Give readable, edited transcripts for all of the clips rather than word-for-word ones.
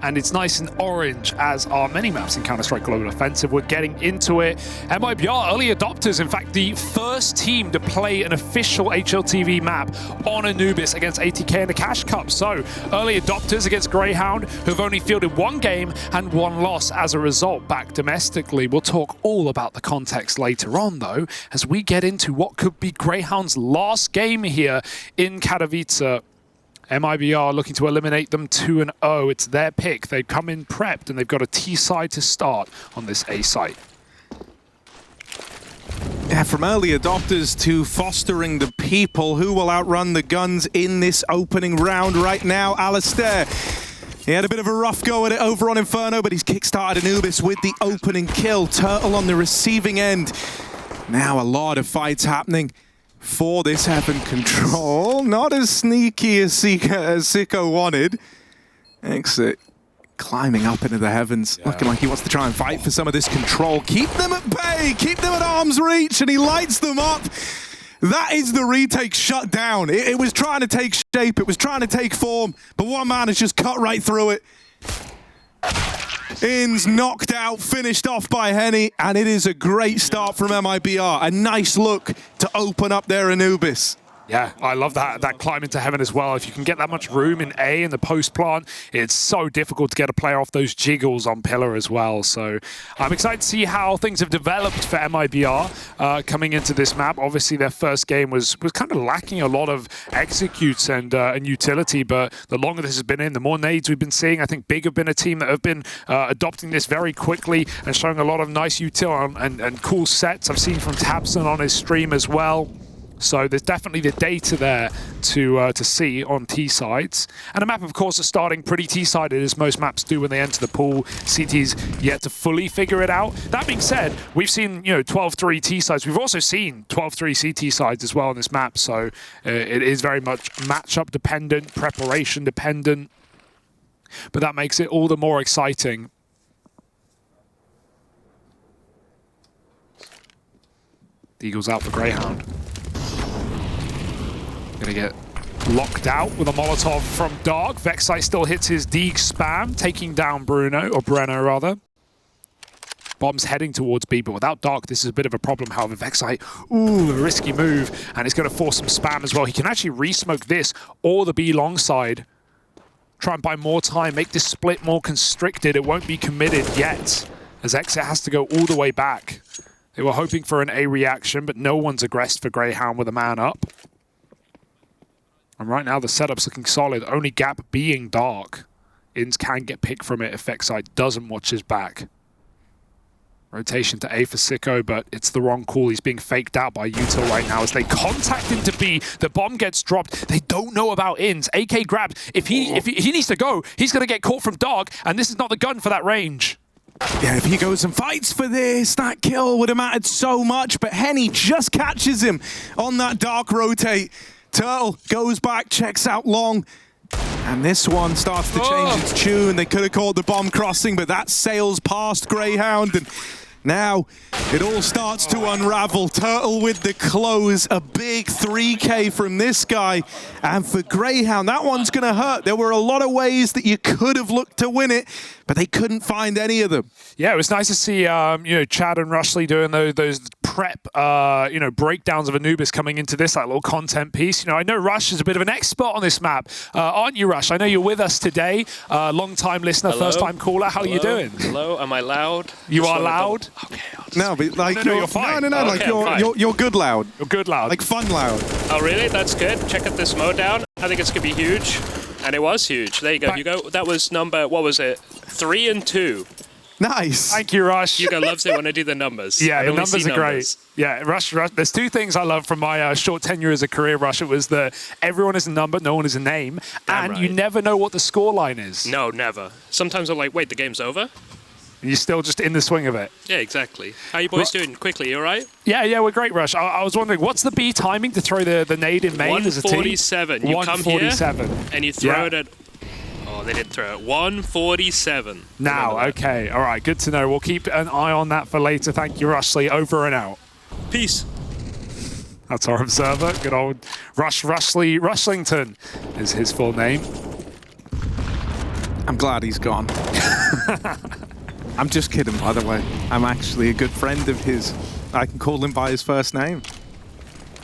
and it's nice and orange as are many maps in Counter-Strike Global Offensive. We're getting into it. MIBR, early adopters, in fact, the first team to play an official HLTV map on Anubis against ATK in the Cash Cup. So, early adopters against Grayhound, who've only fielded one game and one loss as a result back domestically. We'll talk all about the context later on, though, as we get into what could be Grayhound's last game here in Katowice. MIBR looking to eliminate them 2-0. It's their pick. They've come in prepped, and they've got a T side to start on this A site. Yeah, from early adopters to fostering the people who will outrun the guns in this opening round right now. Alistair, he had a bit of a rough go at it over on Inferno, but he's kickstarted Anubis with the opening kill. Tuurtle on the receiving end. Now a lot of fights happening for this Heaven control. Not as sneaky as Sicko wanted. Exit climbing up into the heavens, looking like he wants to try and fight for some of this control. Keep them at bay, keep them at arm's reach, and he lights them up. That is the retake shut down. It was trying to take shape, it was trying to take form, but one man has just cut right through it. Ins knocked out, finished off by Henny, and it is a great start from MIBR. A nice look to open up their Anubis. Yeah, I love that climb into heaven as well. If you can get that much room in A in the post plant, it's so difficult to get a player off those jiggles on pillar as well. So I'm excited to see how things have developed for MIBR coming into this map. Obviously, their first game was kind of lacking a lot of executes and utility, but the longer this has been in, the more nades we've been seeing. I think Big have been a team that have been adopting this very quickly and showing a lot of nice util and cool sets. I've seen from Tabson on his stream as well. So there's definitely the data there to see on T-sides. And a map, of course, is starting pretty T-sided, as most maps do when they enter the pool. CT's yet to fully figure it out. That being said, we've seen 12-3 T-sides. We've also seen 12-3 CT sides as well on this map. So it is very much matchup dependent, preparation dependent. But that makes it all the more exciting. The Eagles out for Grayhound. Gonna get locked out with a Molotov from Dark. Vexite still hits his Deeg spam, taking down Breno rather. Bomb's heading towards B, but without Dark, this is a bit of a problem. However, Vexite, a risky move, and it's gonna force some spam as well. He can actually re-smoke this or the B long side. Try and buy more time, make this split more constricted. It won't be committed yet, as Exit has to go all the way back. They were hoping for an A reaction, but no one's aggressed for Grayhound with a man up. And right now, the setup's looking solid. Only gap being Dark. Ins can get picked from it if Vexite doesn't watch his back. Rotation to A for Sicko, but it's the wrong call. He's being faked out by Util right now as they contact him to B. The bomb gets dropped. They don't know about Ins. AK grabbed. If he needs to go, he's going to get caught from Dark, and this is not the gun for that range. Yeah, if he goes and fights for this, that kill would have mattered so much, but Henny just catches him on that Dark rotate. Tuurtle goes back, checks out long, and this one starts to change its tune. They could have called the bomb crossing, but that sails past Grayhound, and now it all starts to unravel. Tuurtle with the close, a big 3K from this guy, and for Grayhound, that one's going to hurt. There were a lot of ways that you could have looked to win it, but they couldn't find any of them. Yeah, it was nice to see Chad and Rushley doing those prep breakdowns of Anubis coming into this little content piece. I know Rush is a bit of an expert on this map, aren't you, Rush? I know you're with us today, long time listener, first time caller. How are you doing? Hello, am I loud? You are loud. Okay. No, but like you're fine. No, okay, like you're good loud. You're good loud. Like fun loud. Oh really? That's good. Check out this mode down. I think it's gonna be huge. And it was huge. There you go, Hugo. That was number, what was it? 3 and 2. Nice. Thank you, Rush. Hugo loves it when I do the numbers. Yeah, the numbers are great. Yeah, Rush. There's two things I love from my short tenure as a career, Rush. It was that everyone is a number, no one is a name, and you never know what the scoreline is. No, never. Sometimes I'm like, wait, the game's over? And you're still just in the swing of it. Yeah, exactly. How you boys doing? Quickly, you all right? Yeah, we're great, Rush. I was wondering, what's the B timing to throw the nade in main as a team? 147. You come here and you throw it at... Oh, they didn't throw it. 147. Now, okay. All right, good to know. We'll keep an eye on that for later. Thank you, Rushley. Over and out. Peace. That's our observer. Good old Rushley Rushlington is his full name. I'm glad he's gone. I'm just kidding, by the way. I'm actually a good friend of his. I can call him by his first name,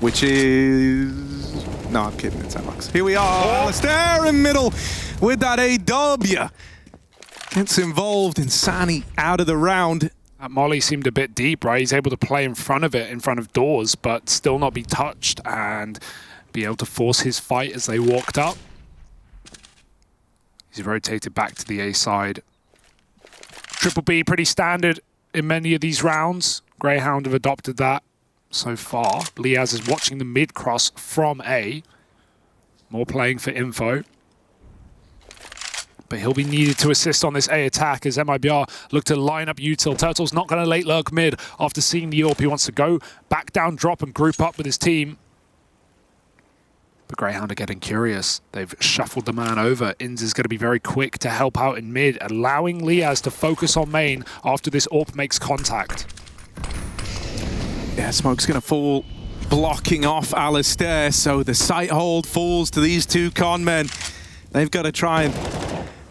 which is... No, I'm kidding. It's Alex. Here we are. Alistair in middle with that AW. Gets involved. Insani out of the round. That molly seemed a bit deep, right? He's able to play in front of it, in front of doors, but still not be touched and be able to force his fight as they walked up. He's rotated back to the A side. Triple B, pretty standard in many of these rounds. Grayhound have adopted that so far. Liaz is watching the mid cross from A. More playing for info. But he'll be needed to assist on this A attack as MIBR look to line up Util. Tuurtle's not going to late lurk mid after seeing the AWP. He wants to go back down, drop, and group up with his team. But Grayhound are getting curious. They've shuffled the man over. Inz is going to be very quick to help out in mid, allowing Liaz to focus on main after this AWP makes contact. Yeah, smoke's going to fall, blocking off Alistair, so the sight hold falls to these two con men. They've got to try and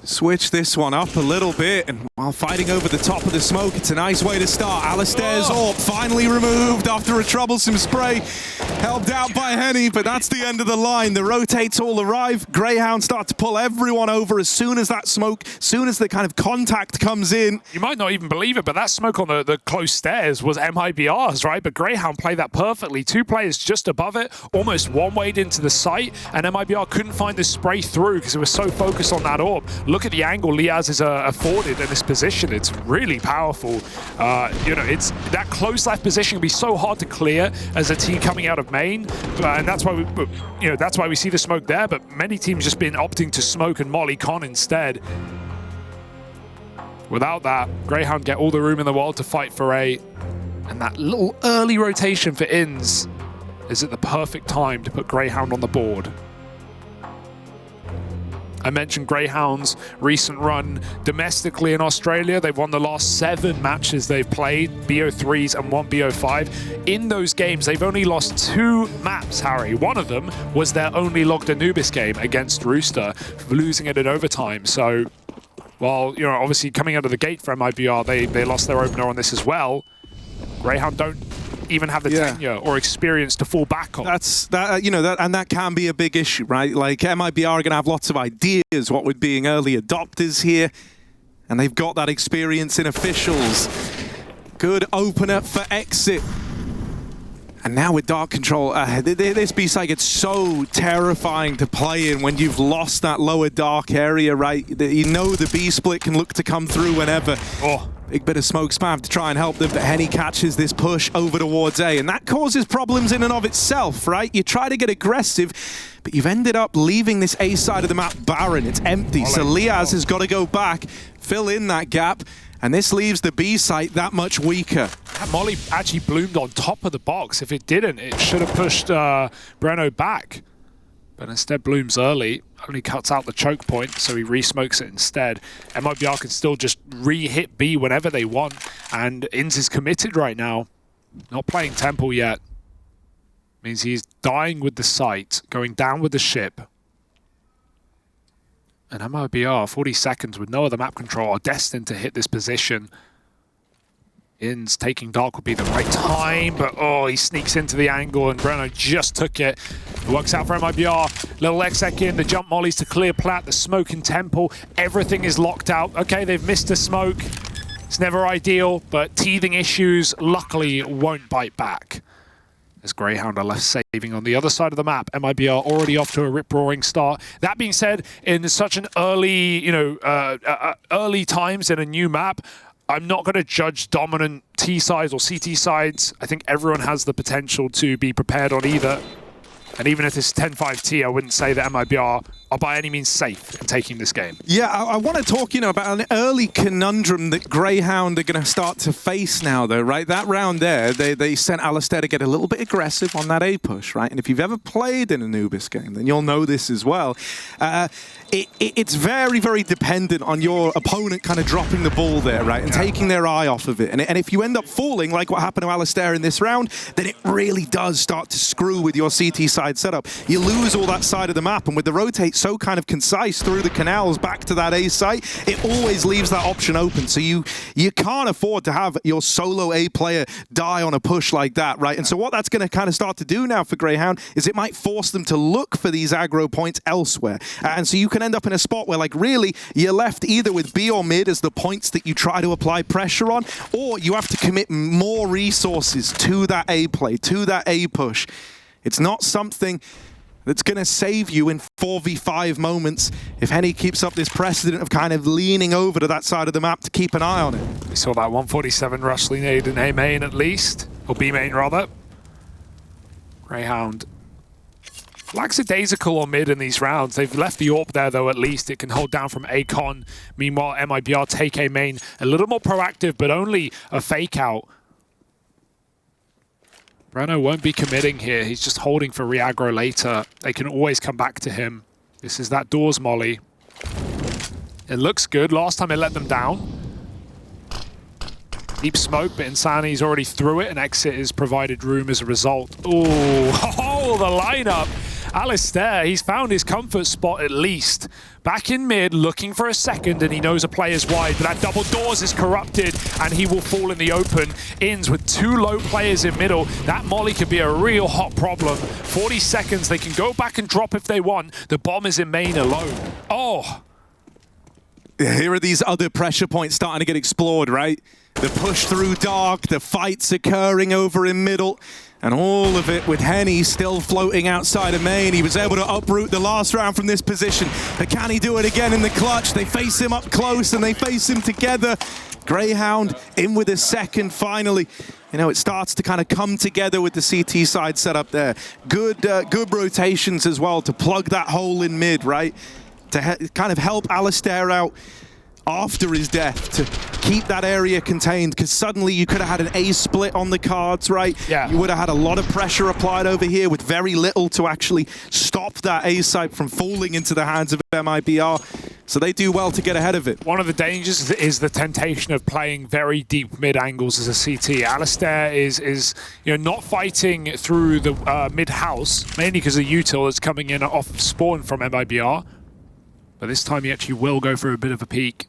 switch this one up a little bit, and while fighting over the top of the smoke, it's a nice way to start. Alistair's AWP finally removed after a troublesome spray. Helped out by Henny, but that's the end of the line. The rotates all arrive. Grayhound start to pull everyone over as soon as that smoke, as soon as the kind of contact comes in. You might not even believe it, but that smoke on the close stairs was MIBR's, right? But Grayhound played that perfectly. Two players just above it, almost one-wayed into the site, and MIBR couldn't find the spray through because it was so focused on that AWP. Look at the angle Liaz is afforded in this position. It's really powerful. You know, it's that close left position can be so hard to clear as a team coming out of main, and that's why that's why we see the smoke there. But many teams just been opting to smoke and molly con instead. Without that, Grayhound get all the room in the world to fight for A, and that little early rotation for Inz is at the perfect time to put Grayhound on the board. I mentioned Grayhound's recent run domestically in Australia. They've won the last 7 matches they've played, BO3s and 1 BO5. In those games, they've only lost 2 maps, Harry. One of them was their only logged Anubis game against Rooster, losing it in overtime. So, while, you know, obviously coming out of the gate for MIBR, they lost their opener on this as well. Grayhound don't even have the tenure or experience to fall back on. That's that, you know, and that can be a big issue, right? Like MIBR are going to have lots of ideas, what with being early adopters here, and they've got that experience in officials. Good opener for exit. And now with Dark Control, this B-side gets so terrifying to play in when you've lost that lower dark area, right? You know the B-split can look to come through whenever. Big bit of smoke spam to try and help them, but Henny catches this push over towards A, and that causes problems in and of itself, right? You try to get aggressive, but you've ended up leaving this A side of the map barren. It's empty, so Liaz has got to go back, fill in that gap, and this leaves the B site that much weaker. That molly actually bloomed on top of the box. If it didn't, it should have pushed Breno back. But instead blooms early, only cuts out the choke point, so he re-smokes it instead. MIBR can still just re-hit B whenever they want, and Inz is committed right now. Not playing Temple yet. Means he's dying with the site, going down with the ship. And MIBR, 40 seconds with no other map control, are destined to hit this position. Inz taking Dark would be the right time, but he sneaks into the angle and Breno just took it. It works out for MIBR. Little exec in, the jump mollies to clear plat, the smoke in Temple. Everything is locked out. Okay, they've missed a smoke. It's never ideal, but teething issues luckily won't bite back. As Grayhound are left saving on the other side of the map. MIBR already off to a rip-roaring start. That being said, in such an early, early times in a new map, I'm not going to judge dominant T sides or CT sides. I think everyone has the potential to be prepared on either. And even if it's 10-5T, I wouldn't say that MIBR are by any means safe in taking this game. Yeah, I want to talk, about an early conundrum that Grayhound are going to start to face now, though, right? That round there, they sent Alistair to get a little bit aggressive on that A push, right? And if you've ever played an Anubis game, then you'll know this as well. It's very, very dependent on your opponent kind of dropping the ball there, right? And taking their eye off of it. And if you end up falling, like what happened to Alistair in this round, then it really does start to screw with your CT side setup. You lose all that side of the map, and with the rotate so kind of concise through the canals back to that A site, it always leaves that option open. So you can't afford to have your solo A player die on a push like that, right? And so what that's going to kind of start to do now for Grayhound is it might force them to look for these aggro points elsewhere. And so you can end up in a spot where, like, really, you're left either with B or mid as the points that you try to apply pressure on, or you have to commit more resources to that A play, to that A push. It's not something that's going to save you in 4v5 moments if Henny keeps up this precedent of kind of leaning over to that side of the map to keep an eye on it. We saw that 147 Rushly nade in A main at least, or B main rather. Grayhound lackadaisical on mid in these rounds. They've left the AWP there though, at least. It can hold down from Acon. Meanwhile, MIBR take A main. A little more proactive, but only a fake out. Breno won't be committing here. He's just holding for re-aggro later. They can always come back to him. This is that doors molly. It looks good. Last time it let them down. Deep smoke, but insani's already through it, and exit is provided room as a result. Ooh, oh, the lineup. Alistair, he's found his comfort spot at least. Back in mid, looking for a second, and he knows a player's wide, but that double doors is corrupted, and he will fall in the open. Ins with 2 low players in middle. That molly could be a real hot problem. 40 seconds, they can go back and drop if they want. The bomb is in main alone. Oh. Here are these other pressure points starting to get explored, right? The push through dark, the fights occurring over in middle, and all of it with Henny still floating outside of main. He was able to uproot the last round from this position, but can he do it again in the clutch? They face him up close and they face him together. Grayhound in with a second finally. You know, it starts to kind of come together with the CT side set up there. Good rotations as well to plug that hole in mid, right? To kind of help Alistair out after his death, to keep that area contained, because suddenly you could have had an A split on the cards, right? Yeah. You would have had a lot of pressure applied over here with very little to actually stop that A site from falling into the hands of MIBR. So they do well to get ahead of it. One of the dangers is the temptation of playing very deep mid angles as a CT. Alistair is not fighting through the mid house, mainly because of util that's coming in off spawn from MIBR. But this time he actually will go for a bit of a peek.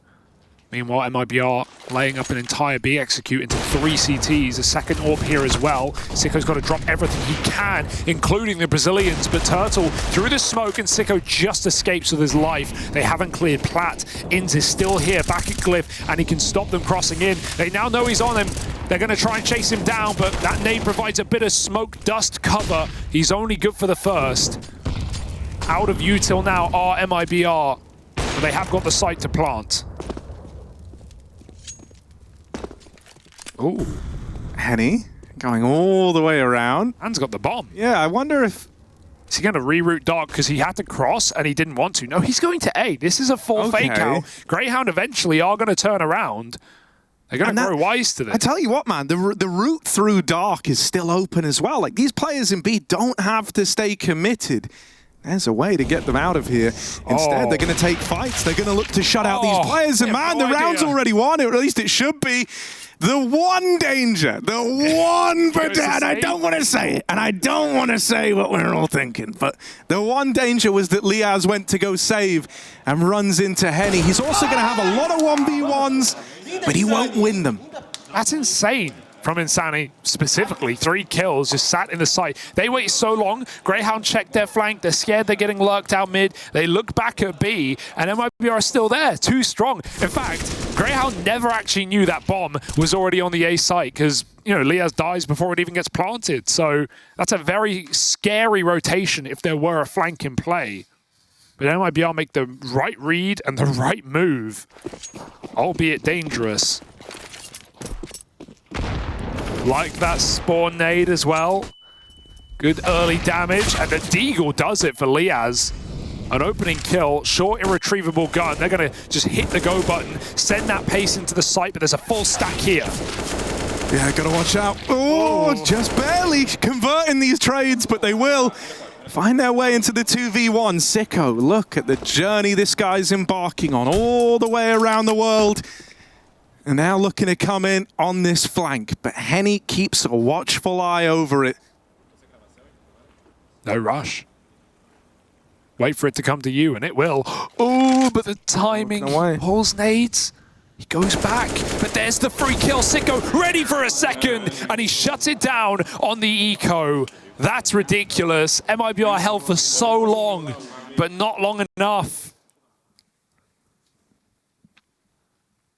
Meanwhile, MIBR laying up an entire B execute into 3 CTs, a second AWP here as well. Sicko's got to drop everything he can, including the Brazilians, but Tuurtle through the smoke, and Sicko just escapes with his life. They haven't cleared Plat. Inns is still here, back at Glyph, and he can stop them crossing in. They now know he's on him. They're going to try and chase him down, but that nade provides a bit of smoke dust cover. He's only good for the first. Out of util now are MIBR, but they have got the site to plant. Ooh, Henny going all the way around. And's got the bomb. Yeah, I wonder if... Is he going to reroute dark because he had to cross and he didn't want to? No, he's going to A. This is a full fake out. Grayhound eventually are going to turn around. They're going to grow wise to this. I tell you what, man, the route through dark is still open as well. Like, these players in B don't have to stay committed. There's a way to get them out of here. Instead, they're going to take fights. They're going to look to shut out these players. And man, the round's already won, or at least it should be. The one danger, the one, but and I don't want to say it, and I don't want to say what we're all thinking, but the one danger was that Liaz went to go save and runs into Henny. He's also going to have a lot of 1v1s, but he won't win them. That's insane. From Insani, specifically, 3 kills, just sat in the site. They wait so long, Grayhound checked their flank, they're scared they're getting lurked out mid, they look back at B, and MIBR are still there, too strong. In fact, Grayhound never actually knew that bomb was already on the A site, because, Liaz dies before it even gets planted, so that's a very scary rotation if there were a flank in play. But MIBR make the right read and the right move, albeit dangerous. Like that spawn nade as well. Good early damage, and the Deagle does it for Liaz. An opening kill, short irretrievable gun. They're going to just hit the go button, send that pace into the site, but there's a full stack here. Yeah, gotta watch out. Oh, just barely converting these trades, but they will find their way into the 2v1. Sicko, look at the journey this guy's embarking on all the way around the world. And now looking to come in on this flank, but Henny keeps a watchful eye over it. No rush. Wait for it to come to you, and it will. Oh, but the timing. Pulls nades. He goes back, but there's the free kill. Sicko ready for a second, and he shuts it down on the eco. That's ridiculous. MIBR held for so long, but not long enough.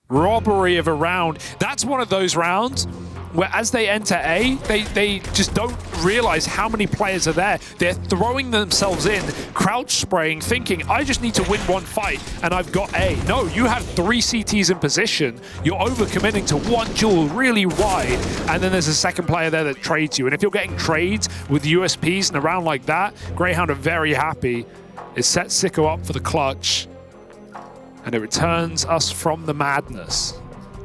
Robbery of a round. That's one of those rounds where as they enter A, they just don't realize how many players are there. They're throwing themselves in, crouch spraying, thinking, I just need to win one fight and I've got A. No, you have 3 CTs in position. You're overcommitting to one duel really wide, and then there's a second player there that trades you. And if you're getting trades with USPs in a round like that, Grayhound are very happy. It sets Sicko up for the clutch, and it returns us from the madness.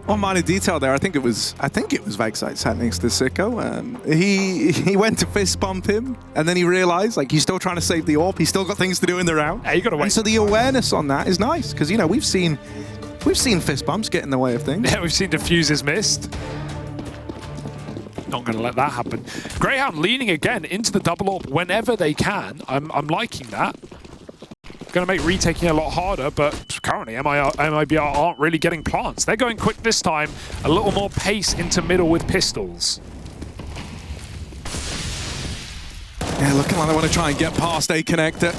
One minor detail there. I think it was Vexite sat next to Sicko. He went to fist bump him, and then he realized like he's still trying to save the AWP. He's still got things to do in the round. Yeah, you got to wait. And so the awareness on that is nice because we've seen fist bumps get in the way of things. Yeah, we've seen diffuses missed. Not going to let that happen. Grayhound leaning again into the double AWP whenever they can. I'm liking that. Going to make retaking a lot harder, but currently MIBR aren't really getting plants. They're going quick this time, a little more pace into middle with pistols. Yeah, looking like they want to try and get past A connector.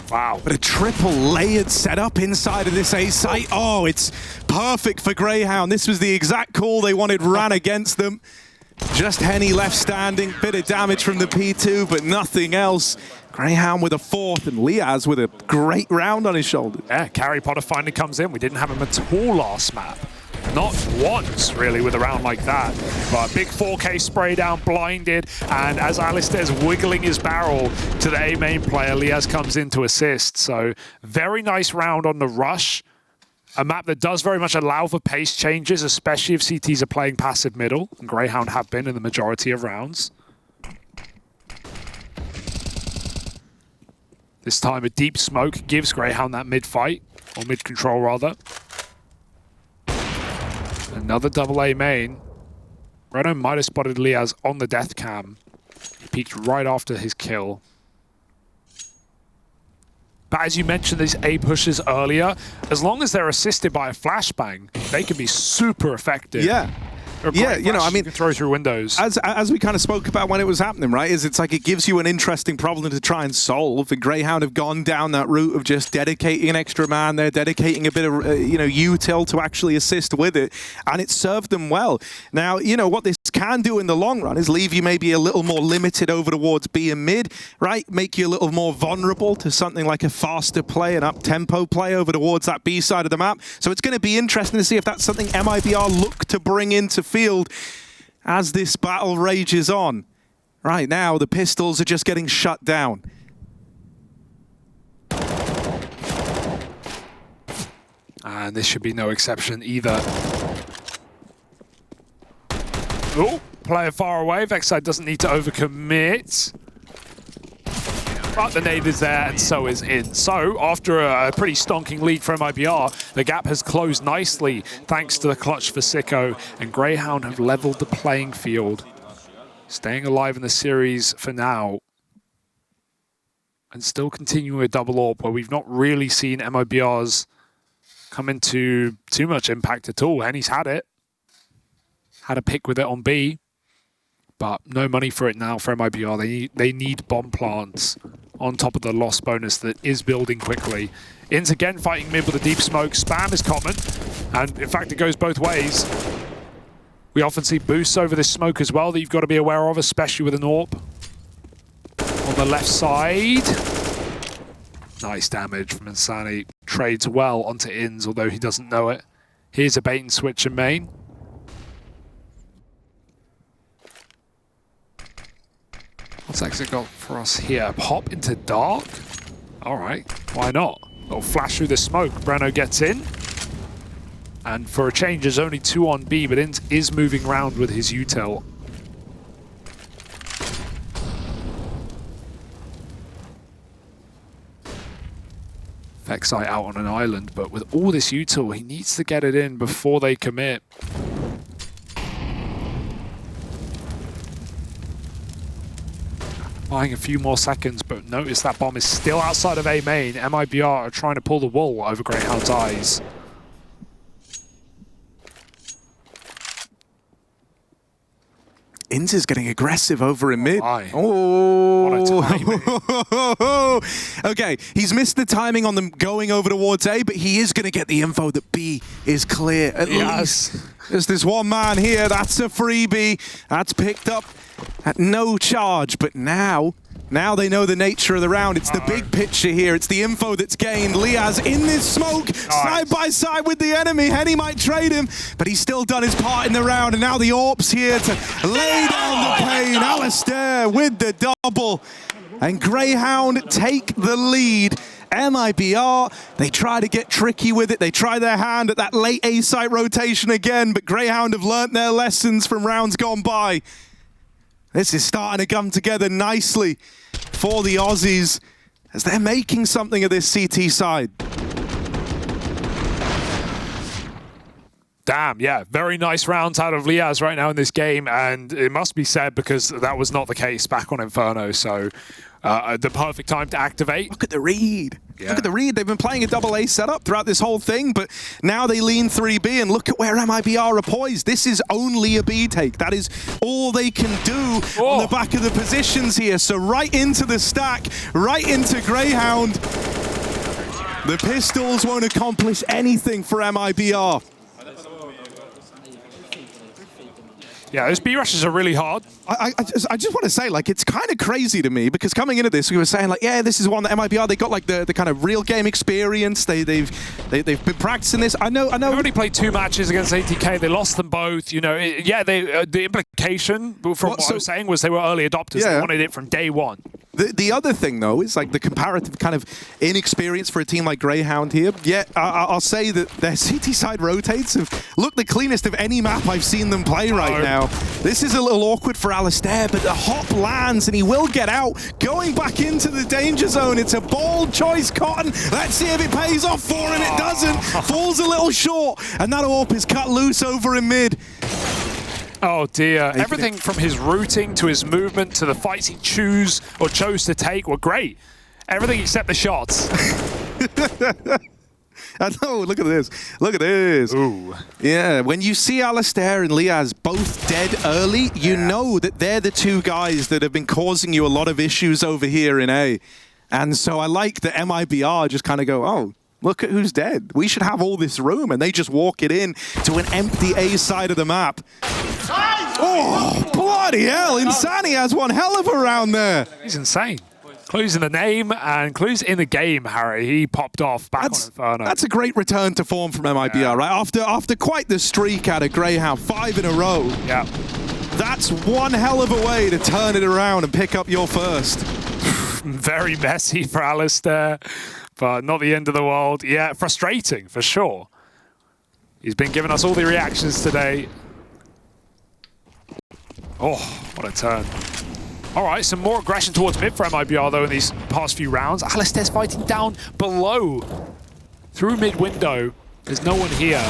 Wow. But a triple layered setup inside of this A site. Oh, it's perfect for Grayhound. This was the exact call they wanted ran against them. Just Henny left standing, bit of damage from the P2, but nothing else. Grayhound with a 4th, and Liaz with a great round on his shoulder. Yeah, Carry Potter finally comes in. We didn't have him at all last map. Not once, really, with a round like that. But big 4K spray down, blinded, and as Alistair's wiggling his barrel to the A main player, Liaz comes in to assist. So very nice round on the rush. A map that does very much allow for pace changes, especially if CTs are playing passive middle, and Grayhound have been in the majority of rounds. This time a deep smoke gives Grayhound that mid-fight, or mid-control rather. Another double A main. Reno might have spotted Liaz on the death cam. He peeked right after his kill. But as you mentioned, these A pushes earlier, as long as they're assisted by a flashbang, they can be super effective. Yeah. Yeah, you know, I mean, you can throw through windows. As we kind of spoke about when it was happening, right? It's like it gives you an interesting problem to try and solve. And Grayhound have gone down that route of just dedicating an extra man there, dedicating a bit of util to actually assist with it, and it served them well. Now, what this can do in the long run is leave you maybe a little more limited over towards B and mid, right? Make you a little more vulnerable to something like a faster play, an up-tempo play over towards that B side of the map. So it's going to be interesting to see if that's something MIBR look to bring into field as this battle rages on. Right now, the pistols are just getting shut down. And this should be no exception either. Oh, player far away. Vexite doesn't need to overcommit. But the nade is there, and so is in. So, after a pretty stonking lead for MIBR, the gap has closed nicely thanks to the clutch for Sicko, and Grayhound have leveled the playing field. Staying alive in the series for now. And still continuing a double AWP where we've not really seen MIBR's come into too much impact at all. Henny's had it. Had a pick with it on B. But no money for it now for MIBR. They need bomb plants on top of the loss bonus that is building quickly. Inns again fighting mid with a deep smoke. Spam is common. And in fact, it goes both ways. We often see boosts over this smoke as well that you've got to be aware of, especially with an AWP. On the left side. Nice damage from Insani. Trades well onto Inns, although he doesn't know it. Here's a bait and switch in main. What's exit got for us here? Pop into dark? Alright, why not? Little flash through the smoke. Breno gets in. And for a change, there's only 2 on B, but Int is moving around with his util. Vexite out on an island, but with all this util, he needs to get it in before they commit. Buying a few more seconds, but notice that bomb is still outside of A main. MIBR are trying to pull the wool over Grayhound's eyes. Inz is getting aggressive over in mid. What a timing. Okay, he's missed the timing on them going over towards A, but he is going to get the info that B is clear. At least there's this one man here. That's a freebie. That's picked up at no charge. But now they know the nature of the round. It's the big picture here. It's the info that's gained. Liaz in this smoke, side by side with the enemy. Henny might trade him, but he's still done his part in the round. And now the AWP's here to lay down the pain. Alistair with the double. And Grayhound take the lead. MIBR, they try to get tricky with it. They try their hand at that late A-site rotation again, but Grayhound have learnt their lessons from rounds gone by. This is starting to come together nicely for the Aussies as they're making something of this CT side. Damn, yeah, very nice rounds out of Liaz right now in this game, and it must be said because that was not the case back on Inferno, so the perfect time to activate. Look at the read. Yeah. Look at the read. They've been playing a double A setup throughout this whole thing, but now they lean 3B, and look at where MIBR are poised. This is only a B take. That is all they can do on the back of the positions here. So right into the stack, right into Grayhound. The pistols won't accomplish anything for MIBR. Yeah, those B rushes are really hard. I just want to say, like, it's kind of crazy to me because coming into this, we were saying, like, yeah, this is one that MIBR, they got, like, the kind of real game experience. They've been practicing this. I know. They've only played 2 matches against ATK. They lost them both. You know, the implication from what I was saying was they were early adopters. Yeah. They wanted it from day one. The other thing, though, is like the comparative kind of inexperience for a team like Grayhound here. Yeah, I'll say that their CT side rotates have looked the cleanest of any map I've seen them play right now. This is a little awkward for Alistair, but the hop lands and he will get out. Going back into the danger zone. It's a bold choice, Cotton. Let's see if it pays off for him. It doesn't. Falls a little short, and that AWP is cut loose over in mid. Oh dear. Everything from his routing to his movement to the fights he chose to take were great. Everything except the shots. I know, look at this. Look at this. Ooh. Yeah, when you see Alistair and Liaz both dead early, you know that they're the 2 guys that have been causing you a lot of issues over here in A. And so I like that MIBR just kind of go, oh, look at who's dead. We should have all this room. And they just walk it in to an empty A side of the map. Oh, bloody hell. Insani has one hell of a round there. He's insane. Clues in the name and clues in the game, Harry. He popped off back on Inferno. That's a great return to form from MIBR, right? After quite the streak out of Grayhound, 5 in a row. Yeah. That's one hell of a way to turn it around and pick up your first. Very messy for Alistair, but not the end of the world. Yeah, frustrating for sure. He's been giving us all the reactions today. Oh, what a turn. All right, some more aggression towards mid for MIBR, though, in these past few rounds. Alistair's fighting down below. Through mid window. There's no one here.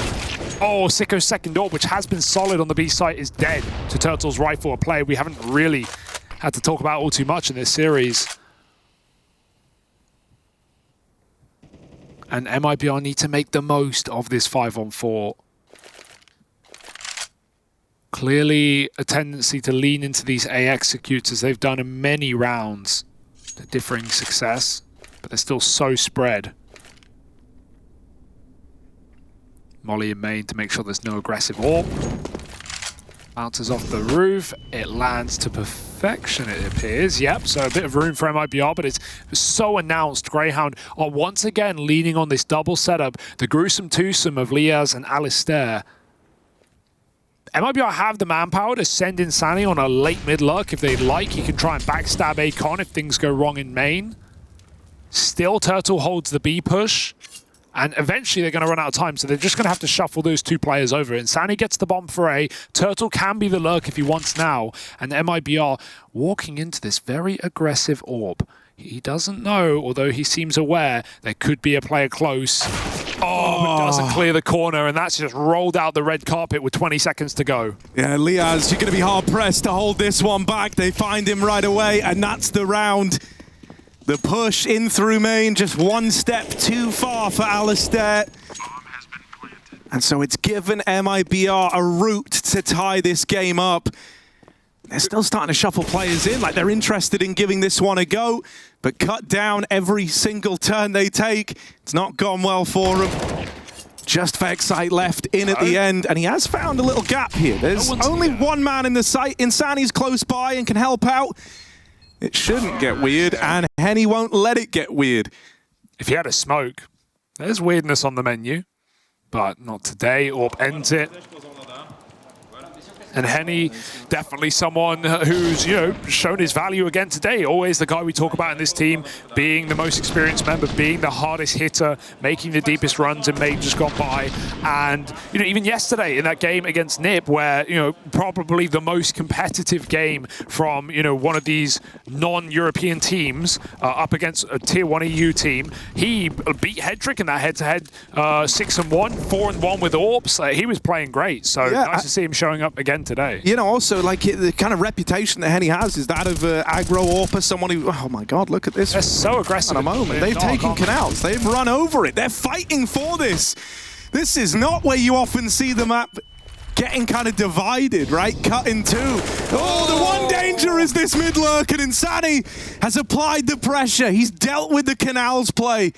Oh, Sicko's second AWP, which has been solid on the B site, is dead to Tuurtle's rifle, a play we haven't really had to talk about all too much in this series. And MIBR need to make the most of this 5-on-4. Clearly a tendency to lean into these A executes as they've done in many rounds to differing success, but they're still so spread. Molly in main to make sure there's no aggressive AWP. Bounces off the roof. It lands to perfection, it appears. Yep, so a bit of room for MIBR, but it's so announced. Grayhound are once again leaning on this double setup, the gruesome twosome of Liaz and Alistair. MIBR have the manpower to send Insani on a late mid-lurk if they'd like. He can try and backstab Akon if things go wrong in main. Still, Tuurtle holds the B push. And eventually they're going to run out of time, so they're just going to have to shuffle those 2 players over. Insani gets the bomb for A. Tuurtle can be the lurk if he wants now. And MIBR walking into this very aggressive AWP. He doesn't know, although he seems aware, there could be a player close. Oh, but doesn't clear the corner, and that's just rolled out the red carpet with 20 seconds to go. Yeah, Liaz, you're going to be hard-pressed to hold this one back. They find him right away, and that's the round. The push in through main, just one step too far for Alistair. And so it's given MIBR a route to tie this game up. They're still starting to shuffle players in, like they're interested in giving this one a go, but cut down every single turn they take. It's not gone well for them. Just Vexite left in at the end, and he has found a little gap here. There's only one man in the site. Insani's close by and can help out. It shouldn't get weird, and Henny won't let it get weird. If he had a smoke, there's weirdness on the menu, but not today. Orb ends it. And Henny, definitely someone who's, you know, shown his value again today. Always the guy we talk about in this team, being the most experienced member, being the hardest hitter, making the deepest runs in majors gone by. And, you know, even yesterday in that game against NIP, where, you know, probably the most competitive game from, you know, one of these non-European teams up against a Tier 1 EU team, he beat Hedrick in that head-to-head 6-1, 4-1 with Orbs. He was playing great. So yeah, nice to see him showing up again today. You know, also, like, the kind of reputation that Henny has is that of aggro AWPer, someone who, oh my god, look at this. They're so aggressive. At a moment. They've taken canals. They've run over it. They're fighting for this. This is not where you often see the map getting kind of divided, right? Cut in two. Oh, the one danger is this mid lurk, and Insani has applied the pressure. He's dealt with the canals play.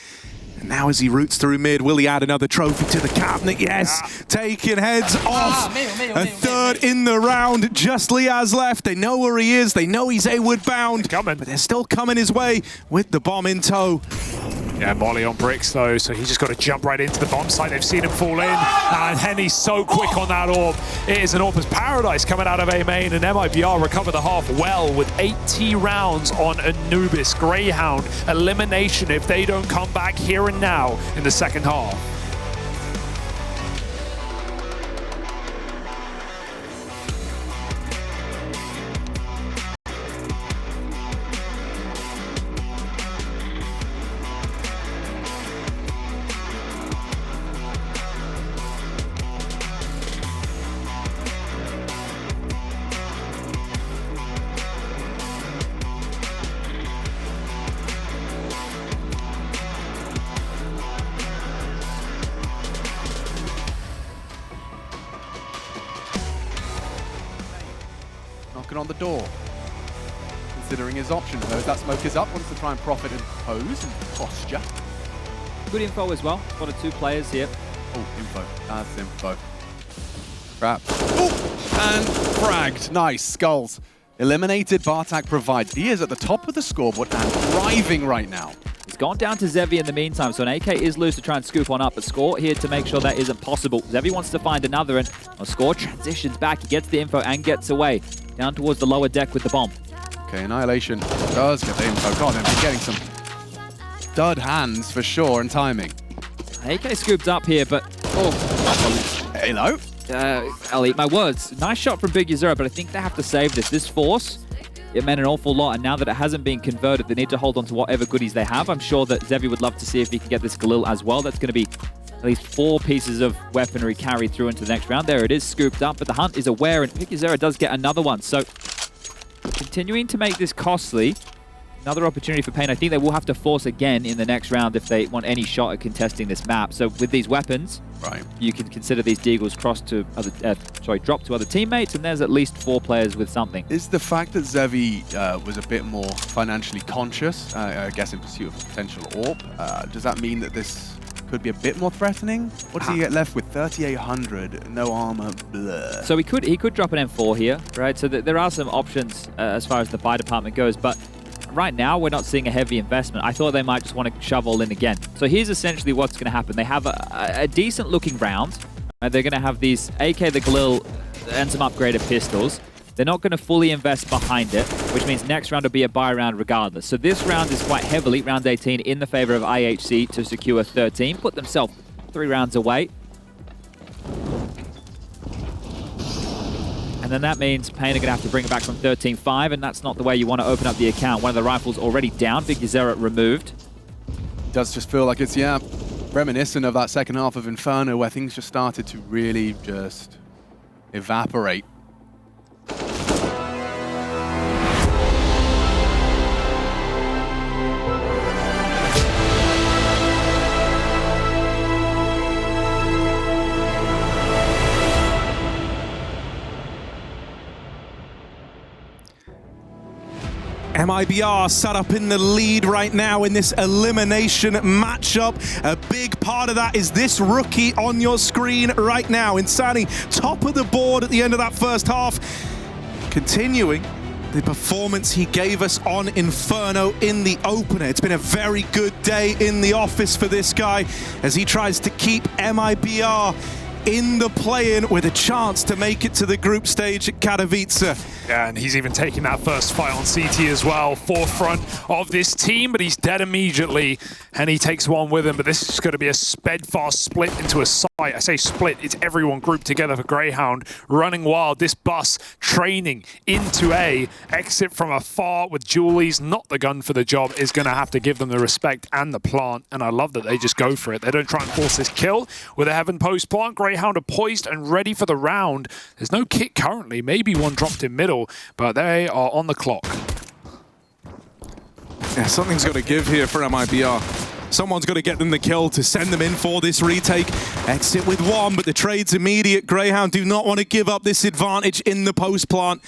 And now as he roots through mid, will he add another trophy to the cabinet? Yes, taking heads off. A third in the round, just Liaz left. They know where he is, they know he's A-Wood bound, but they're still coming his way with the bomb in tow. Yeah, Molly on bricks though, so he's just got to jump right into the bomb site. They've seen him fall in, and Henny's so quick on that orb. It is an AWPer's paradise coming out of A main, and MIBR recover the half well with 80 rounds on Anubis. Grayhound, elimination if they don't come back here and now in the second half. Knocking on the door, considering his options though. That smoke is up, wants to try and profit and pose and posture. Good info as well. One of two players here. Oh, info. That's info. Crap. Oh, and fragged. Nice. Skulls. Eliminated. Bartak provides. He is at the top of the scoreboard and thriving right now. He's gone down to Zevi in the meantime, so an AK is loose to try and scoop one up, but Score here to make sure that isn't possible. Zevi wants to find another, and Score transitions back. He gets the info and gets away. Down towards the lower deck with the bomb. Okay, Annihilation does get the info. God, they've been getting some dud hands for sure and timing. AK scooped up here, but... Oh, hello? I'll eat my words. Nice shot from Big Yuzera, but I think they have to save this. This force, it meant an awful lot, and now that it hasn't been converted, they need to hold on to whatever goodies they have. I'm sure that Zevi would love to see if he can get this Galil as well. That's going to be at least 4 pieces of weaponry carried through into the next round. There it is, scooped up, but the hunt is aware, and Big Yuzera does get another one. So, continuing to make this costly. Another opportunity for Pain. I think they will have to force again in the next round if they want any shot at contesting this map. So with these weapons, right, you can consider these deagles crossed to other, drop to other teammates, and there's at least 4 players with something. Is the fact that Zevi was a bit more financially conscious, I guess in pursuit of a potential AWP, does that mean that this could be a bit more threatening? What does he get left with? 3,800, no armor, blah. So he could drop an M4 here, right? So there are some options as far as the buy department goes, but right now, we're not seeing a heavy investment. I thought they might just want to shove all in again. So here's essentially what's going to happen. They have a decent-looking round. They're going to have these AK the Galil and some upgraded pistols. They're not going to fully invest behind it, which means next round will be a buy round regardless. So this round is quite heavily, round 18, in the favor of IHC to secure 13. Put themselves 3 rounds away. And then that means Pain are going to have to bring it back from 13-5, and that's not the way you want to open up the account. One of the rifles already down, Big Yuzera removed. It does just feel like it's, yeah, reminiscent of that second half of Inferno where things just started to really just evaporate. MIBR set up in the lead right now in this elimination matchup. A big part of that is this rookie on your screen right now. Insani, top of the board at the end of that first half. Continuing the performance he gave us on Inferno in the opener. It's been a very good day in the office for this guy as he tries to keep MIBR in the play-in with a chance to make it to the group stage at Katowice. Yeah, and he's even taking that first fight on CT as well, forefront of this team, but he's dead immediately, and he takes one with him, but this is going to be a sped-fast split into a site. I say split, it's everyone grouped together for Grayhound, running wild, this bus training into A, exit from afar with Julies, not the gun for the job, is going to have to give them the respect and the plant, and I love that they just go for it. They don't try and force this kill with a Heaven Post plant. Grayhound are poised and ready for the round. There's no kit currently, maybe one dropped in middle, but they are on the clock. Yeah, something's got to give here for MIBR. Someone's got to get them the kill to send them in for this retake. Exit with one, but the trade's immediate. Grayhound do not want to give up this advantage in the post plant.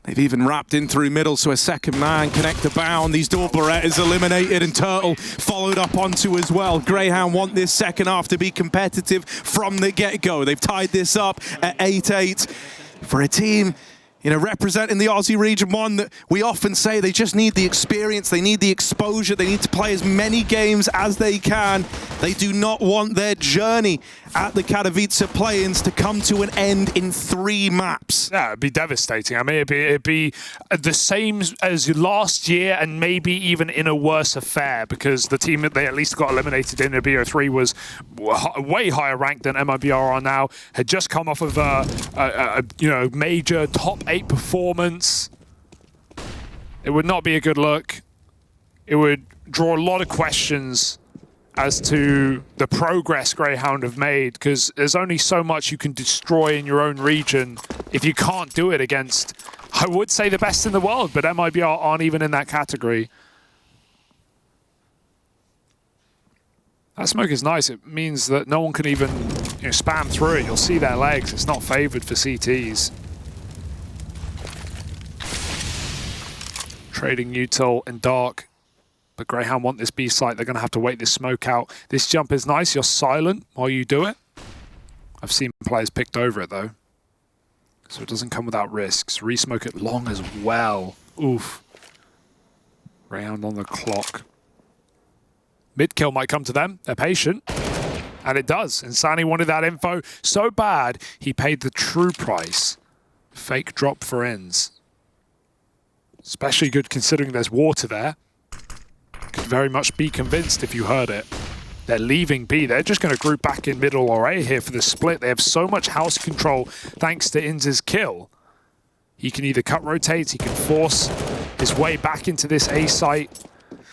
They've even wrapped in through middle, so a second man connect the bound. These dual Berettas eliminated, and Tuurtle followed up onto as well. Grayhound want this second half to be competitive from the get-go. They've tied this up at 8-8 for a team, you know, representing the Aussie region one that we often say they just need the experience, they need the exposure, they need to play as many games as they can. They do not want their journey at the Katowice play-ins to come to an end in 3 maps. Yeah, it'd be devastating. I mean, it'd be the same as last year and maybe even in a worse affair, because the team that they at least got eliminated in the BO3 was way higher ranked than MIBR are now, had just come off of a you know, major top 8 performance. It would not be a good look. It would draw a lot of questions as to the progress Grayhound have made, because there's only so much you can destroy in your own region if you can't do it against, I would say, the best in the world, but MIBR aren't even in that category. That smoke is nice. It means that no one can even, you know, spam through it. You'll see their legs. It's not favored for CTs. Trading Tuurtle and Dark. But Grayhound want this B site. They're going to have to wait this smoke out. This jump is nice. You're silent while you do it. I've seen players picked over it, though. So it doesn't come without risks. Resmoke it long as well. Oof. Grayhound on the clock. Mid-kill might come to them. They're patient. And it does. Insani wanted that info so bad, he paid the true price. Fake drop for ends. Especially good considering there's water there. Could very much be convinced if you heard it. They're leaving B. They're just going to group back in middle or A here for the split. They have so much house control thanks to Inz's kill. He can either cut rotates, he can force his way back into this A site.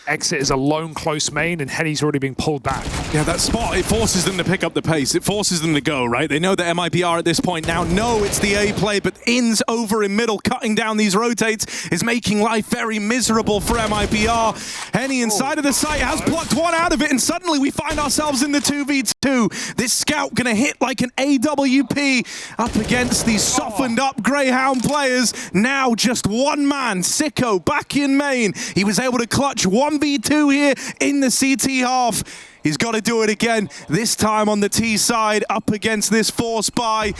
Exit is a lone close main, and Henny's already being pulled back. Yeah, that spot, it forces them to pick up the pace. It forces them to go, right? They know that MIBR at this point now know it's the A play, but Inz over in middle, cutting down these rotates, is making life very miserable for MIBR. Henny inside of the site has plucked one out of it, and suddenly we find ourselves in the 2v2. This scout gonna hit like an AWP up against these softened up Grayhound players. Now just one man, Sicko, back in main. He was able to clutch 1v2 here in the CT half. He's got to do it again, this time on the T side, up against this force buy.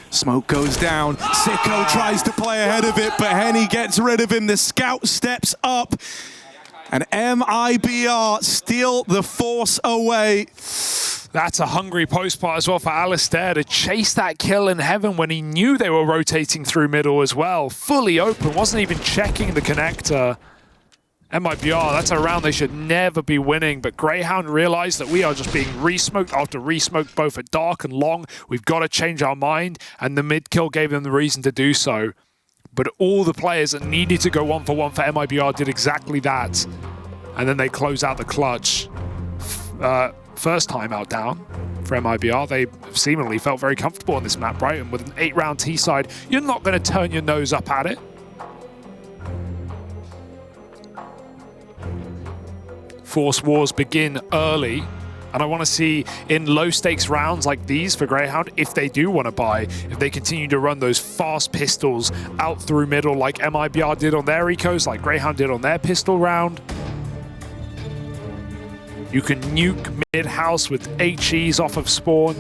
Smoke goes down. Sicko tries to play ahead of it, but Henny gets rid of him. The scout steps up, and MIBR steal the force away. That's a hungry post part as well for Alistair to chase that kill in heaven when he knew they were rotating through middle as well. Fully open, wasn't even checking the connector. MIBR, that's a round they should never be winning, but Grayhound realized that we are just being resmoked after resmoked both at dark and long. We've got to change our mind, and the mid kill gave them the reason to do so. But all the players that needed to go 1-for-1 for MIBR did exactly that, and then they close out the clutch. first time out down for MIBR. They seemingly felt very comfortable on this map, right? And with an 8-round T-side, you're not going to turn your nose up at it. Force wars begin early, and I want to see in low-stakes rounds like these for Grayhound, if they do want to buy, if they continue to run those fast pistols out through middle like MIBR did on their ecos, like Grayhound did on their pistol round. You can nuke mid-house with HEs off of spawn.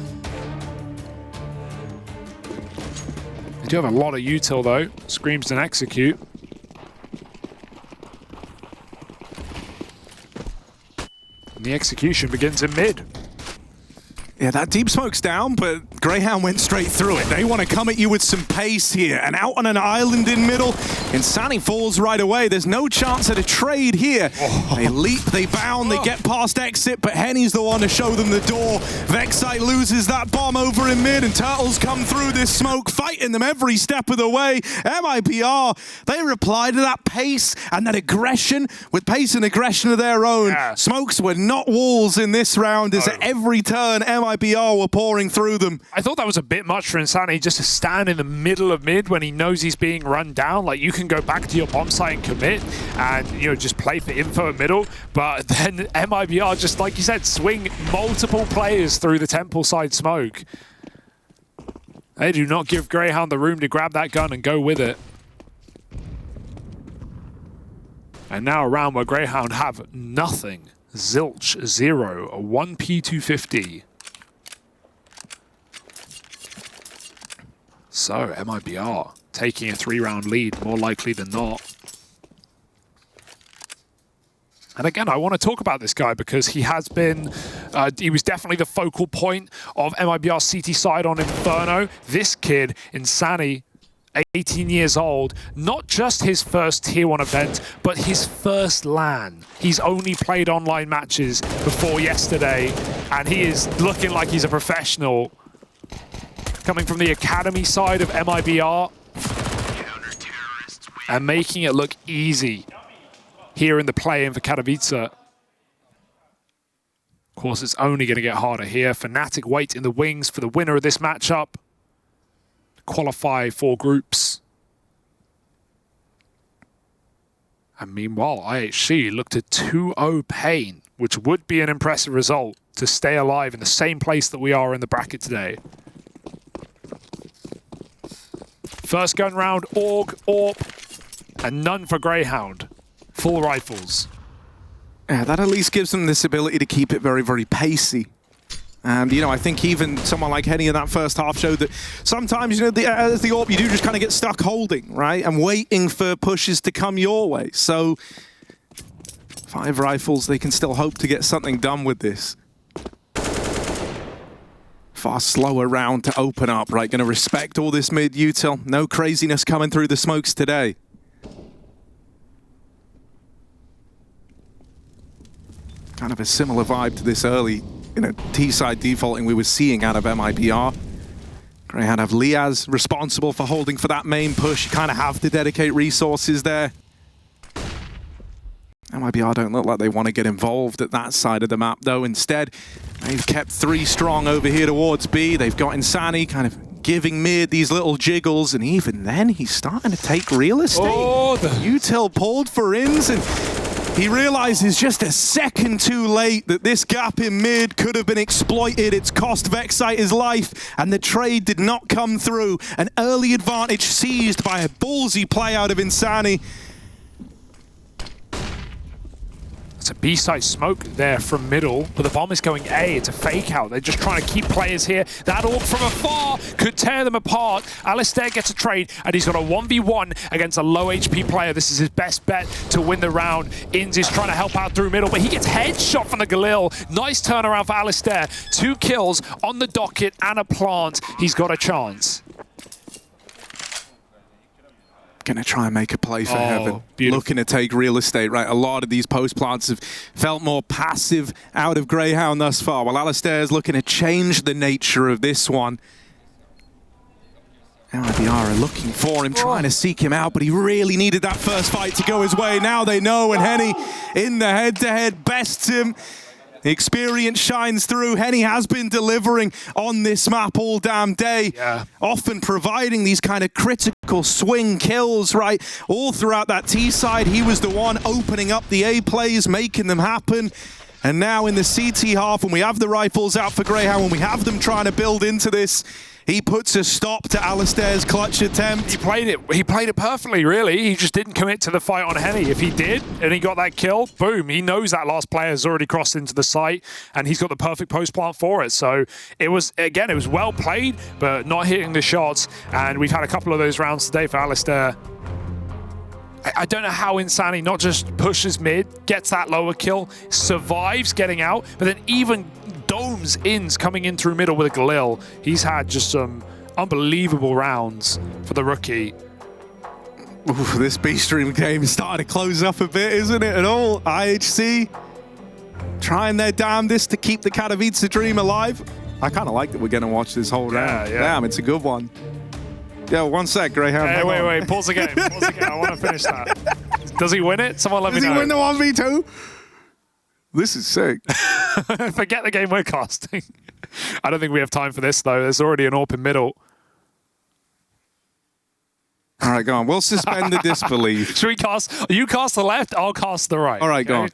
They do have a lot of util though. Screams and execute. And the execution begins in mid. Yeah, that deep smoke's down, but Grayhound went straight through it. They want to come at you with some pace here. And out on an island in middle, Insani falls right away. There's no chance at a trade here. Oh. They leap, they bound, they get past exit, but Henny's the one to show them the door. Vexite loses that bomb over in mid, and Tuurtle's come through this smoke, fighting them every step of the way. MIBR, they reply to that pace and that aggression with pace and aggression of their own. Yeah. Smokes were not walls in this round, as at every turn, MIBR were pouring through them. I thought that was a bit much for Insani, just to stand in the middle of mid when he knows he's being run down. Like, you can go back to your bomb site and commit and, you know, just play for info in middle. But then MIBR, just like you said, swing multiple players through the temple side smoke. They do not give Grayhound the room to grab that gun and go with it. And now a round where Grayhound have nothing. Zilch 0, a 1P250. So, MIBR taking a 3-round lead, more likely than not. And again, I want to talk about this guy because he has been, he was definitely the focal point of MIBR's CT side on Inferno. This kid, Insani, 18 years old, not just his first Tier 1 event, but his first LAN. He's only played online matches before yesterday, and he is looking like he's a professional. Coming from the academy side of MIBR and making it look easy here in the play-in for Katowice. Of course, it's only going to get harder here. Fnatic wait in the wings for the winner of this matchup. Qualify 4 groups. And meanwhile, IHC looked at 2-0 Pain, which would be an impressive result to stay alive in the same place that we are in the bracket today. First gun round, AUG, AWP, and none for Grayhound. Full rifles. Yeah, that at least gives them this ability to keep it very, very pacey. And, you know, I think even someone like Henny in that first half showed that sometimes, you know, as the AWP, you do just kind of get stuck holding, right? And waiting for pushes to come your way. So, 5 rifles, they can still hope to get something done with this. Far slower round to open up, right? Going to respect all this mid util. No craziness coming through the smokes today. Kind of a similar vibe to this early, you know, T-side defaulting we were seeing out of MIBR. Grayhound have Liaz responsible for holding for that main push. You kind of have to dedicate resources there. MIBR don't look like they want to get involved at that side of the map, though. Instead, they've kept 3 strong over here towards B. They've got Insani kind of giving mid these little jiggles, and even then, he's starting to take real estate. Oh, util pulled for ins, and he realizes just a second too late that this gap in mid could have been exploited. It's cost Vexite his life, and the trade did not come through. An early advantage seized by a ballsy play out of Insani. It's a B-side smoke there from middle, but the bomb is going A. It's a fake out. They're just trying to keep players here. That AWP from afar could tear them apart. Alistair gets a trade, and he's got a 1v1 against a low HP player. This is his best bet to win the round. Inz is trying to help out through middle, but he gets headshot from the Galil. Nice turnaround for Alistair. 2 kills on the docket and a plant. He's got a chance. Gonna try and make a play for heaven. Beautiful. Looking to take real estate, right? A lot of these post plants have felt more passive out of Grayhound thus far, while Alistair's looking to change the nature of this one. MIBR are looking for him, trying to seek him out, but he really needed that first fight to go his way. Now they know, and Henny in the head-to-head bests him. The experience shines through. Henny has been delivering on this map all damn day, often providing these kind of critical swing kills, right? All throughout that T side, he was the one opening up the A plays, making them happen. And now in the CT half, when we have the rifles out for Grayhound, when we have them trying to build into this, he puts a stop to Alistair's clutch attempt. He played it perfectly, really. He just didn't commit to the fight on Henny. If he did, and he got that kill, boom, he knows that last player has already crossed into the site, and he's got the perfect post plant for it. So it was, again, it was well played, but not hitting the shots. And we've had a couple of those rounds today for Alistair. I don't know how insani not just pushes mid, gets that lower kill, survives getting out, but then even domes ins coming in through middle with a Galil. He's had just some unbelievable rounds for the rookie. Ooh, this B-Stream game is starting to close up a bit, isn't it, at all? IHC trying their damnedest to keep the Katowice dream alive. I kind of like that we're going to watch this whole round. Yeah. Damn, it's a good one. Yeah, one sec, Grayhound. Hey, wait, pause the game. Pause the game. I want to finish that. Does he win it? Someone let me know. Does he win the 1v2? This is sick. Forget the game we're casting. I don't think we have time for this, though. There's already an AWP in middle. All right, go on. We'll suspend the disbelief. Should we cast? You cast the left, I'll cast the right. All right, go on.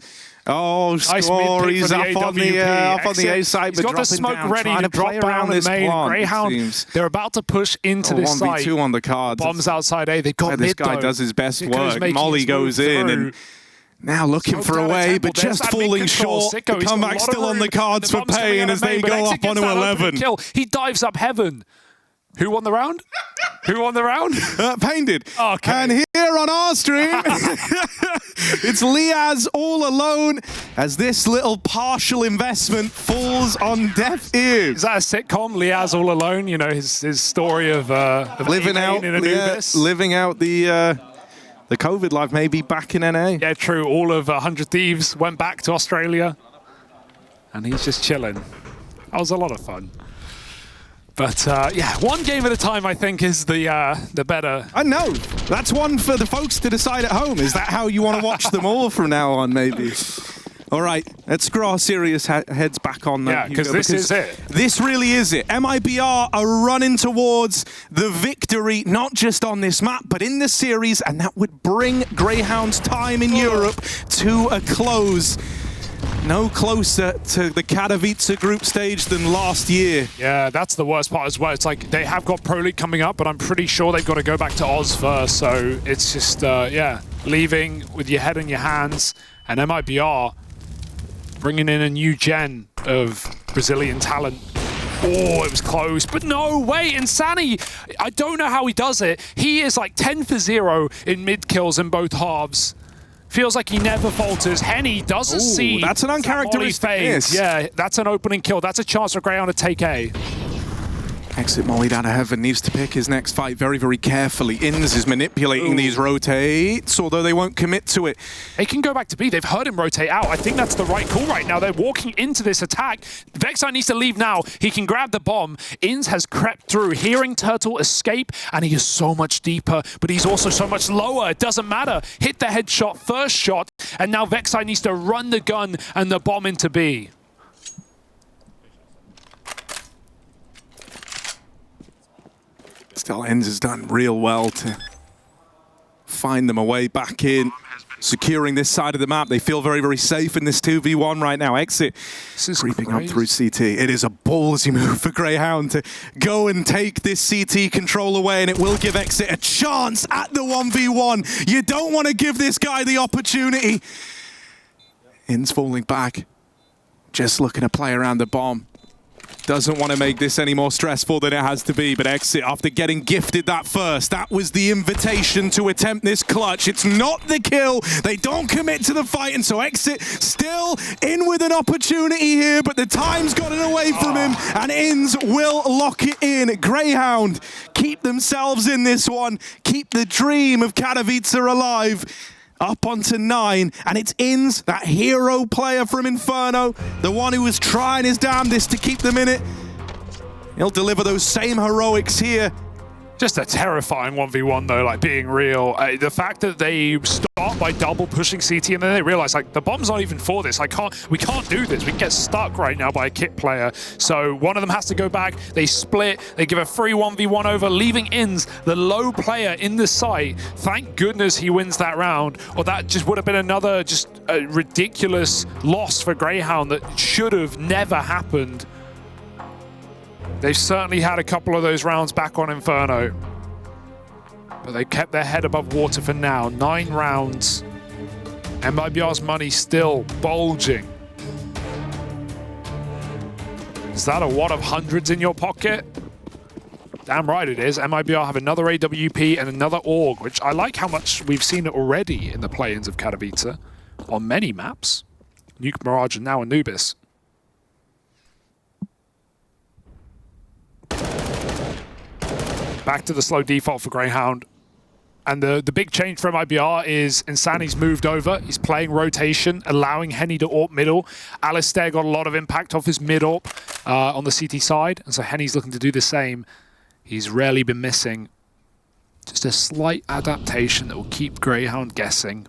Oh, score. He's up on the A side, he's but got the smoke down, ready to drop down the main. Grayhound, they're about to push into this site. 1v2 on the cards. Bombs outside A. They got mid, this guy though. does his best work. Molly goes in and now looking for a way, but just falling short. The comeback still on the cards for Payne as they go up onto 11. He dives up heaven. Who won the round? Who won the round? Payne did. Okay. And here on our stream, it's Liaz all alone as this little partial investment falls on deaf ears. Is that a sitcom, Liaz all alone? You know, his story of living out in Anubis? Living out the COVID life, maybe back in NA. Yeah, true. All of 100 Thieves went back to Australia, and he's just chilling. That was a lot of fun. But yeah, one game at a time, I think, is the better. I know. That's one for the folks to decide at home. Is that how you want to watch them all from now on, maybe? All right, let's screw our serious heads back on. Yeah, because this is it. This really is it. MIBR are running towards the victory, not just on this map, but in the series, and that would bring Grayhound's time in Europe to a close. No closer to the Katowice group stage than last year. Yeah, that's the worst part as well. It's like they have got Pro League coming up, but I'm pretty sure they've got to go back to Oz first. So it's just, yeah, leaving with your head in your hands. And MIBR bringing in a new gen of Brazilian talent. Oh, it was close, but no, wait, insani. I don't know how he does it. He is like 10 for 0 in mid kills in both halves. Feels like he never falters. Henny doesn't see. That's an uncharacteristic miss. Yeah, that's an opening kill. That's a chance for Grayhound to take A. Exit Molly down to heaven, needs to pick his next fight very, very carefully. Ins is manipulating these rotates, although they won't commit to it. They can go back to B. They've heard him rotate out. I think that's the right call right now. They're walking into this attack. Vexite needs to leave now. He can grab the bomb. Ins has crept through, hearing Tuurtle escape, and he is so much deeper, but he's also so much lower. It doesn't matter. Hit the headshot, first shot, and now Vexite needs to run the gun and the bomb into B. Still, Ends has done real well to find them a way back in, securing this side of the map. They feel very, very safe in this 2v1 right now. Exit creeping up through CT. It is a ballsy move for Grayhound to go and take this CT control away, and it will give Exit a chance at the 1v1. You don't want to give this guy the opportunity. Ends falling back, just looking to play around the bomb. Doesn't want to make this any more stressful than it has to be, but Exit, after getting gifted that first, that was the invitation to attempt this clutch. It's not the kill. They don't commit to the fight, and so Exit still in with an opportunity here, but the time's gotten away from him, and Ins will lock it in. Grayhound keep themselves in this one, keep the dream of Katowice alive. Up onto 9, and it's Ins, that hero player from Inferno, the one who was trying his damnedest to keep them in it. He'll deliver those same heroics here Just a terrifying 1v1 though, like being real. The fact that they start by double pushing CT and then they realize like the bomb's not even for this. We can't do this. We can get stuck right now by a kit player. So one of them has to go back. They split. They give a free 1v1 over, leaving Ins, the low player in the site. Thank goodness he wins that round, or that just would have been another just a ridiculous loss for Grayhound that should have never happened. They've certainly had a couple of those rounds back on Inferno, but they kept their head above water for now. 9 rounds. MIBR's money still bulging. Is that a wad of hundreds in your pocket? Damn right it is. MIBR have another AWP and another AUG, which I like how much we've seen it already in the play-ins of Katowice on many maps. Nuke, Mirage, and now Anubis. Back to the slow default for Grayhound. And the big change for MIBR is insani's moved over. He's playing rotation, allowing Henny to AWP middle. Alistair got a lot of impact off his mid AWP on the CT side, and so Henny's looking to do the same. He's rarely been missing. Just a slight adaptation that will keep Grayhound guessing.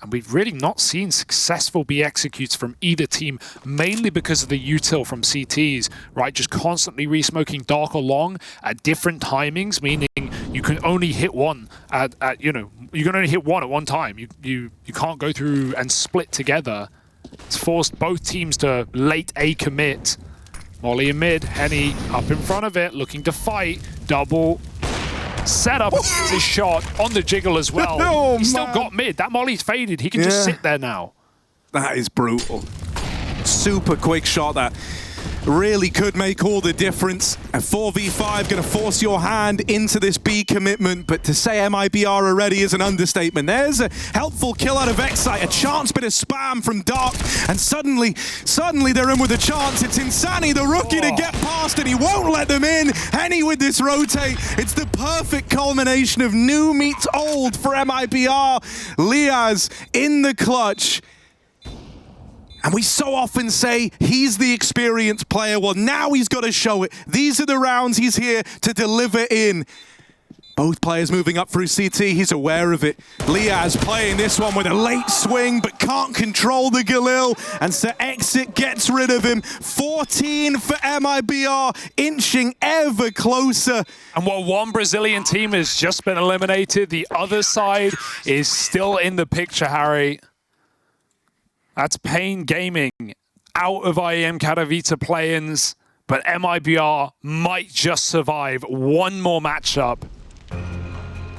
And we've really not seen successful B executes from either team, mainly because of the util from CTs, right? Just constantly re-smoking dark or long at different timings, meaning you can only hit one at you know, you can only hit one at one time. You can't go through and split together. It's forced both teams to late A commit. Molly in mid, Henny up in front of it, looking to fight. Double set up his shot on the jiggle as well. Oh, He's still got mid. That Molly's faded. He can just sit there now. That is brutal. Super quick shot that really could make all the difference. A 4v5 going to force your hand into this B commitment, but to say MIBR are ready is an understatement. There's a helpful kill out of Excite, a chance bit of spam from Dark, and suddenly they're in with a chance. It's insani, the rookie, to get past, and he won't let them in. Henny with this rotate. It's the perfect culmination of new meets old for MIBR. Liaz in the clutch. And we so often say he's the experienced player. Well, now he's got to show it. These are the rounds he's here to deliver in. Both players moving up through CT. He's aware of it. Liaz playing this one with a late swing, but can't control the Galil. And so Exit gets rid of him. 14 for MIBR, inching ever closer. And while one Brazilian team has just been eliminated, the other side is still in the picture, Harry. That's Pain Gaming out of IEM Katowice play-ins, but MIBR might just survive one more matchup.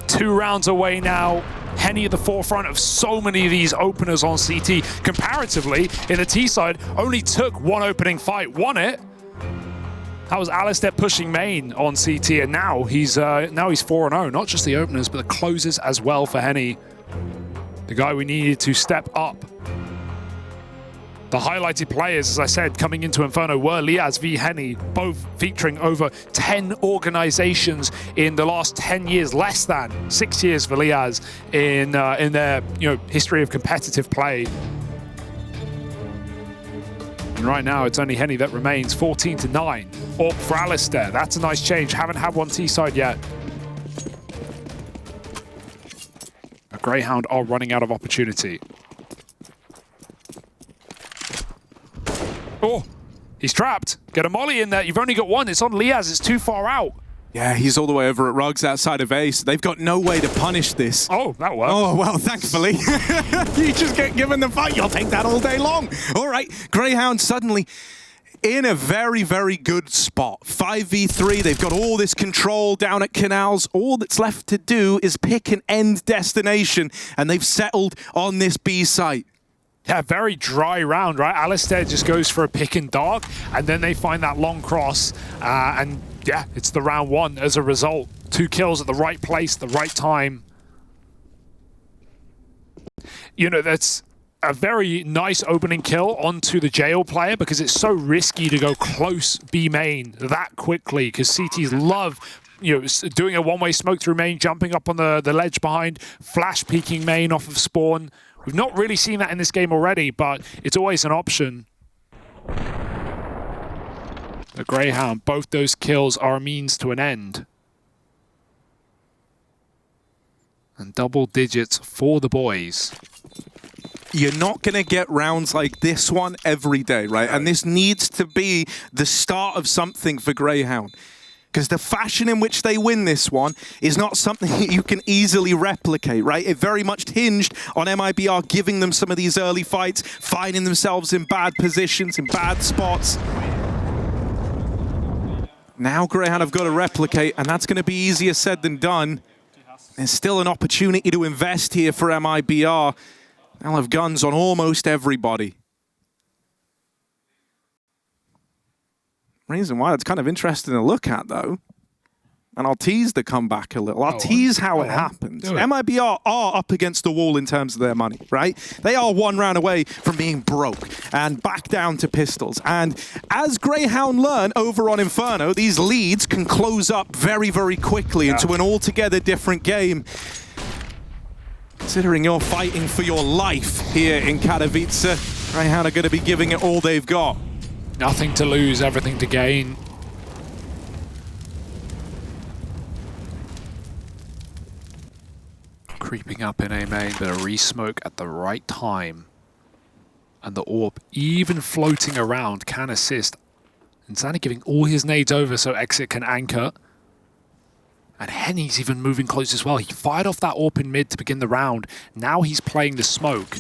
2 rounds away now. Henny at the forefront of so many of these openers on CT. Comparatively, in the T side, only took one opening fight, won it. That was Alistair pushing main on CT, and now he's 4-0. Not just the openers, but the closers as well for Henny. The guy we needed to step up. The highlighted players, as I said, coming into Inferno were Liaz v Henny, both featuring over 10 organizations in the last 10 years, less than 6 years for Liaz in their history of competitive play. And right now, it's only Henny that remains, 14-9. AWP for Alistair. That's a nice change. Haven't had one T-side yet. But Grayhound are running out of opportunity. Oh, he's trapped. Get a molly in there. You've only got one. It's on Liaz. It's too far out. Yeah, he's all the way over at Rugs outside of Ace. They've got no way to punish this. Oh, that worked. Oh, well, thankfully. You just get given the fight. You'll take that all day long. All right, Grayhound suddenly in a very, very good spot. 5v3, they've got all this control down at Canals. All that's left to do is pick an end destination, and they've settled on this B site. Yeah, very dry round, right? Alistair just goes for a pick in dark, and then they find that long cross, and yeah, it's the round one as a result. 2 kills at the right place, the right time. You know, that's a very nice opening kill onto the jail player because it's so risky to go close B main that quickly because CTs love doing a one-way smoke through main, jumping up on the ledge behind, flash peeking main off of spawn. We've not really seen that in this game already, but it's always an option. The Grayhound, both those kills are a means to an end. And double digits for the boys. You're not going to get rounds like this one every day, right? And this needs to be the start of something for Grayhound. Because the fashion in which they win this one is not something that you can easily replicate, right? It very much hinged on MIBR giving them some of these early fights, finding themselves in bad positions, in bad spots. Now Grayhound have got to replicate, and that's going to be easier said than done. There's still an opportunity to invest here for MIBR. They'll have guns on almost everybody. Reason why that's kind of interesting to look at, though. And I'll tease the comeback a little. I'll tease how it happens. MIBR are up against the wall in terms of their money, right? They are one round away from being broke and back down to pistols. And as Grayhound learn over on Inferno, these leads can close up very, very quickly into an altogether different game. Considering you're fighting for your life here in Katowice, Grayhound are going to be giving it all they've got. Nothing to lose, everything to gain. Creeping up in A main, but a re-smoke at the right time. And the AWP, even floating around, can assist. Insani giving all his nades over so Exit can anchor. And Henny's even moving close as well. He fired off that AWP in mid to begin the round. Now he's playing the smoke.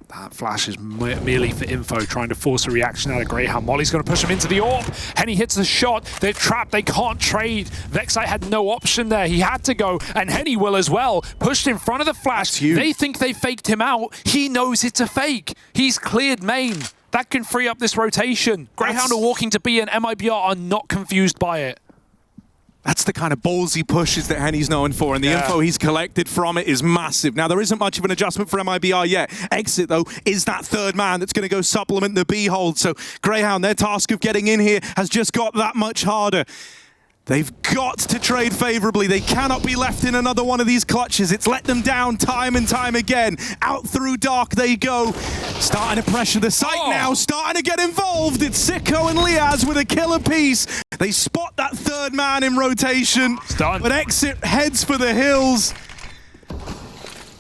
That flash is merely for info, trying to force a reaction out of Grayhound. Molly's going to push him into the AWP. Henny hits the shot. They're trapped. They can't trade. Vexite had no option there. He had to go, and Henny will as well. Pushed in front of the flash. They think they faked him out. He knows it's a fake. He's cleared main. That can free up this rotation. Grayhound are walking to B, and MIBR are not confused by it. That's the kind of ballsy pushes that Henny's known for, and the info he's collected from it is massive. Now, there isn't much of an adjustment for MIBR yet. Exit, though, is that third man that's going to go supplement the B hold. So Grayhound, their task of getting in here has just got that much harder. They've got to trade favorably. They cannot be left in another one of these clutches. It's let them down time and time again. Out through dark they go. Starting to pressure the site now. Starting to get involved. It's Sicko and Liaz with a kill apiece. They spot that third man in rotation. It's done. But Exit heads for the hills.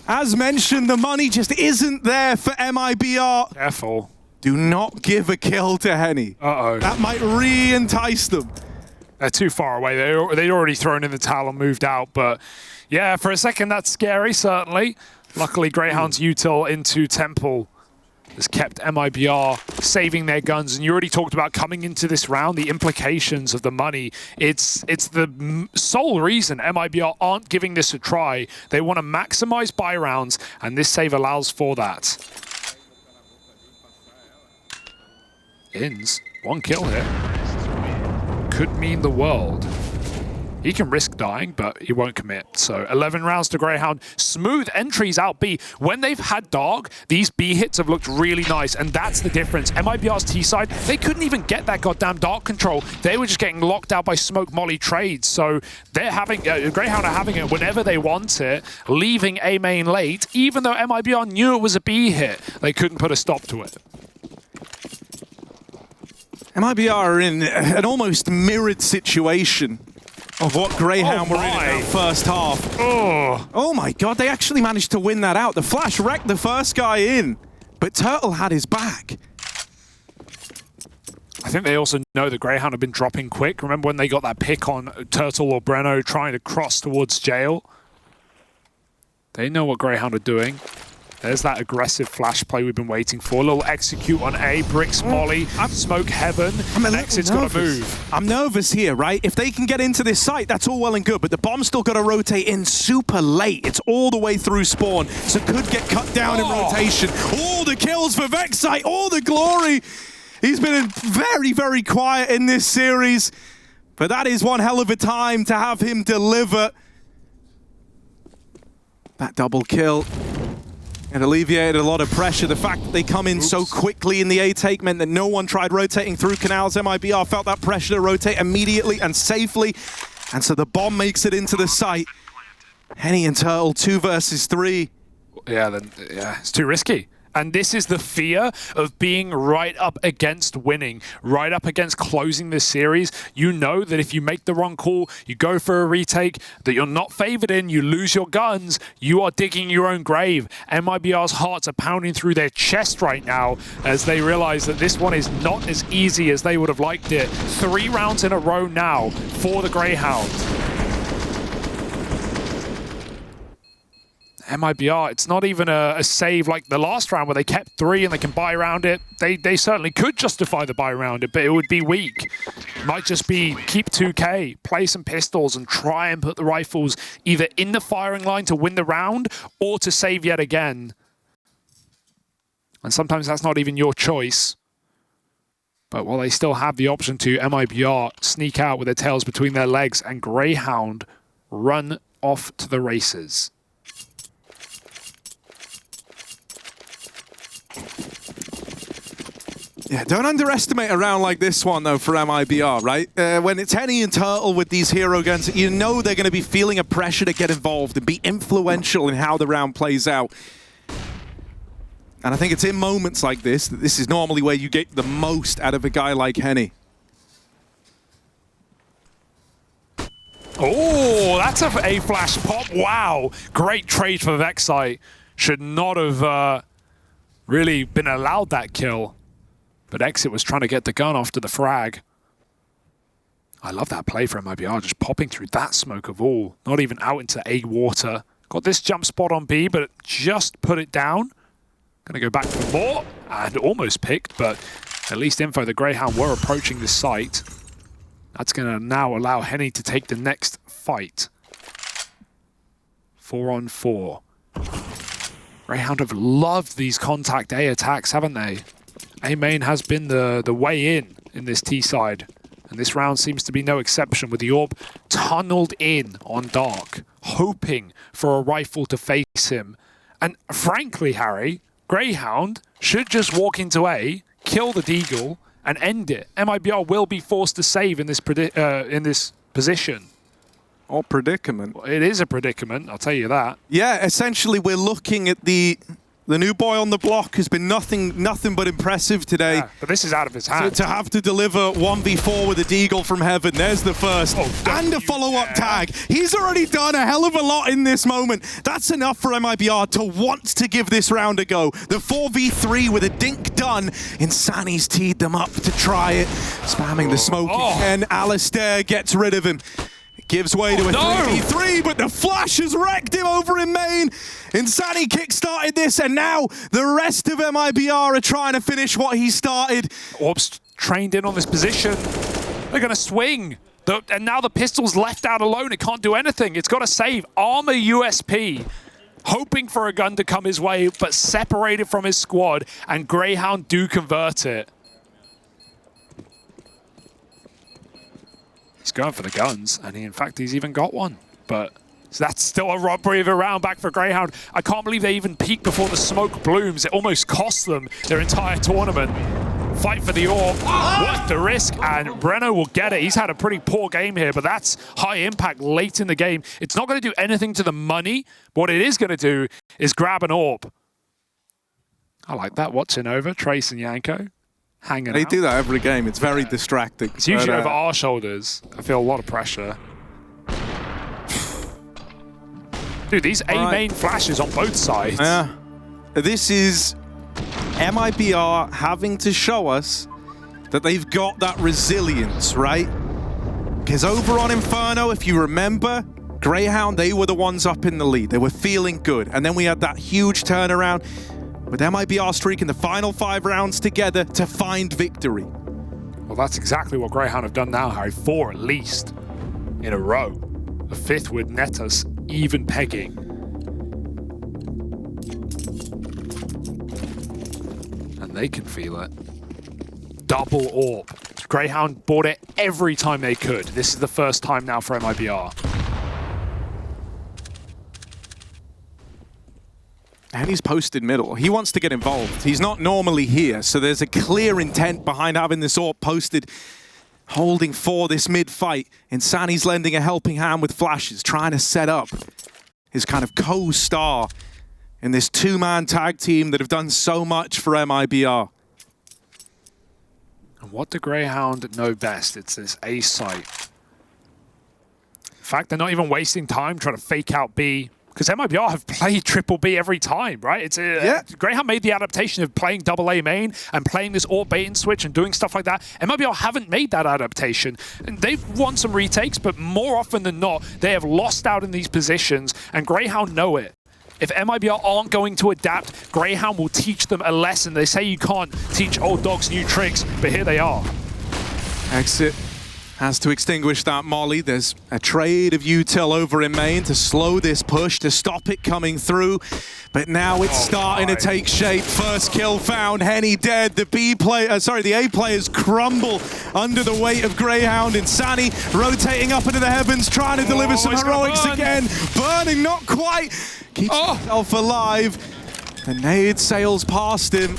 As mentioned, the money just isn't there for MIBR. Careful. Do not give a kill to Henny. Uh-oh. That might re-entice them. They're too far away. They'd already thrown in the towel and moved out. But yeah, for a second, that's scary, certainly. Luckily, Greyhound's util into Temple has kept MIBR saving their guns. And you already talked about coming into this round, the implications of the money. It's the sole reason MIBR aren't giving this a try. They want to maximize buy rounds, and this save allows for that. Ins, one kill here. Could mean the world. He can risk dying, but he won't commit. So 11 rounds to Grayhound. Smooth entries out B. When they've had Dark, these B hits have looked really nice, and that's the difference. MIBR's T side, they couldn't even get that goddamn Dark control. They were just getting locked out by smoke molly trades. So they're having, Grayhound are having it whenever they want it, leaving A main late. Even though MIBR knew it was a B hit, they couldn't put a stop to it. MIBR are in an almost mirrored situation of what Grayhound were in that first half. Oh my god, they actually managed to win that out. The flash wrecked the first guy in, but Tuurtle had his back. I think they also know that Grayhound have been dropping quick. Remember when they got that pick on Tuurtle or Breno trying to cross towards jail? They know what Grayhound are doing. There's that aggressive flash play we've been waiting for. A little execute on A, bricks molly, smoke heaven, Exit's got to move. I'm nervous here, right? If they can get into this site, that's all well and good, but the bomb's still got to rotate in super late. It's all the way through spawn, so it could get cut down in rotation. All the kills for Vexite, all the glory. He's been very, very quiet in this series, but that is one hell of a time to have him deliver. That double kill. It alleviated a lot of pressure. The fact that they come in so quickly in the A take meant that no one tried rotating through canals. MIBR felt that pressure to rotate immediately and safely. And so the bomb makes it into the site. Henny and Tuurtle, 2 versus 3. Yeah, it's too risky. And this is the fear of being right up against winning, right up against closing this series. You know that if you make the wrong call, you go for a retake, that you're not favored in, you lose your guns, you are digging your own grave. MIBR's hearts are pounding through their chest right now as they realize that this one is not as easy as they would have liked it. 3 rounds in a row now for the Grayhound. MIBR, it's not even a save like the last round where they kept 3 and they can buy around it. They certainly could justify the buy around it, but it would be weak. Might just be keep 2K, play some pistols and try and put the rifles either in the firing line to win the round or to save yet again. And sometimes that's not even your choice. But while they still have the option to, MIBR sneak out with their tails between their legs and Grayhound run off to the races. Yeah, don't underestimate a round like this one, though, for MIBR, right? When it's Henny and Tuurtle with these hero guns, you know they're going to be feeling a pressure to get involved and be influential in how the round plays out. And I think it's in moments like this that this is normally where you get the most out of a guy like Henny. Oh, that's a flash pop. Wow. Great trade for Vexite. Should not have really been allowed that kill. But Exit was trying to get the gun after the frag. I love that play from MIBR, just popping through that smoke of all. Not even out into A water. Got this jump spot on B, but just put it down. Gonna go back for more, and almost picked, but at least info, the Grayhound were approaching the site. That's gonna now allow Henny to take the next fight. 4 on 4. Grayhound have loved these contact A attacks, haven't they? A main has been the way in this T side, and this round seems to be no exception with the AWP tunneled in on Dark, hoping for a rifle to face him. And frankly, Harry, Grayhound should just walk into A, kill the Deagle, and end it. MIBR will be forced to save in this position. Or predicament. It is a predicament, I'll tell you that. Yeah, essentially we're looking at the new boy on the block has been nothing but impressive today. Yeah, but this is out of his hands. To have to deliver 1v4 with a Deagle from heaven, there's the first. And a follow-up tag. He's already done a hell of a lot in this moment. That's enough for MIBR to want to give this round a go. The 4v3 with a dink done. Insani's teed them up to try it. Spamming the smoke again. Alistair gets rid of him. Gives way to a 3v3, but the flash has wrecked him over in main. Insani kickstarted this, and now the rest of MIBR are trying to finish what he started. Orb's trained in on this position. They're going to swing. And now the pistol's left out alone. It can't do anything. It's got to save. Armor USP, hoping for a gun to come his way, but separated from his squad, and Grayhound do convert it. He's going for the guns, and in fact, he's even got one. But so that's still a robbery of a round back for Grayhound. I can't believe they even peaked before the smoke blooms. It almost cost them their entire tournament. Fight for the AWP. What the risk? And Breno will get it. He's had a pretty poor game here, but that's high impact late in the game. It's not going to do anything to the money. What it is going to do is grab an AWP. I like that. Watching over Trace and Yanko. Hanging out. Do that every game. It's very distracting. It's usually over our shoulders. I feel a lot of pressure. Dude, these A main flashes on both sides. Yeah. This is MIBR having to show us that they've got that resilience, right? Because over on Inferno, if you remember, Grayhound, they were the ones up in the lead. They were feeling good. And then we had that huge turnaround with MIBR streaking the final 5 rounds together to find victory. Well, that's exactly what Grayhound have done now, Harry. 4 at least in a row. A 5th would net us even pegging. And they can feel it. Double AWP. Grayhound bought it every time they could. This is the first time now for MIBR. And he's posted middle. He wants to get involved. He's not normally here, so there's a clear intent behind having this AWP posted, holding for this mid-fight. Insani's lending a helping hand with flashes, trying to set up his kind of co-star in this two-man tag team that have done so much for MIBR. And what do Grayhound know best? It's this A site. In fact, they're not even wasting time trying to fake out B, because MIBR have played triple B every time, right? It's Grayhound made the adaptation of playing double A main and playing this AWP bait and switch and doing stuff like that. MIBR haven't made that adaptation. And they've won some retakes, but more often than not, they have lost out in these positions, and Grayhound know it. If MIBR aren't going to adapt, Grayhound will teach them a lesson. They say you can't teach old dogs new tricks, but here they are. Exit has to extinguish that molly. There's a trade of util over in main to slow this push, to stop it coming through. But now it's starting to take shape. First kill found, Henny dead. The A players crumble under the weight of Grayhound. Insani rotating up into the heavens, trying to deliver some heroics again. Burning, not quite. Keeps himself alive. The nade sails past him,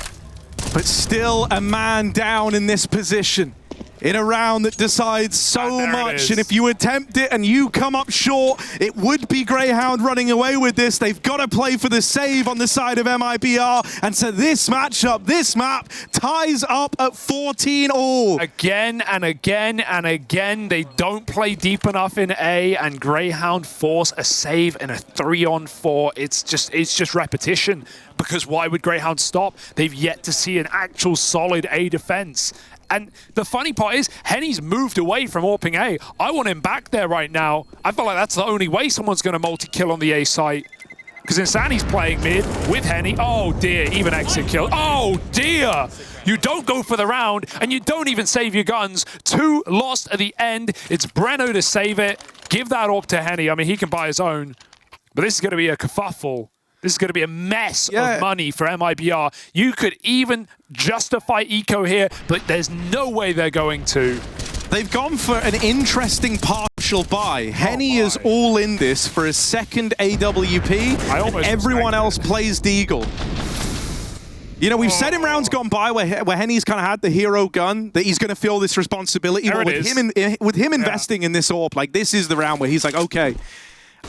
but still a man down in this position. In a round that decides so much, and if you attempt it and you come up short, it would be Grayhound running away with this. They've got to play for the save on the side of MIBR, and so this matchup, this map, ties up at 14 all. Again and again and again, they don't play deep enough in A, and Grayhound force a save in a 3-on-4. It's just repetition, because why would Grayhound stop? They've yet to see an actual solid A defense. And the funny part is, Henny's moved away from AWPing A. I want him back there right now. I feel like that's the only way someone's going to multi-kill on the A site. Because Insani's playing mid with Henny. Oh dear, even exit kill. Oh dear! You don't go for the round, and you don't even save your guns. 2 lost at the end. It's Breno to save it. Give that AWP to Henny. I mean, he can buy his own. But this is going to be a kerfuffle. This is going to be a mess of money for MIBR. You could even justify eco here, but there's no way they're going to. They've gone for an interesting partial buy. Henny is all in this for a second AWP, and everyone else plays Deagle. You know, we've said in rounds gone by where Henny's kind of had the hero gun, that he's going to feel this responsibility. But with him investing in this AWP, like, this is the round where he's like, okay,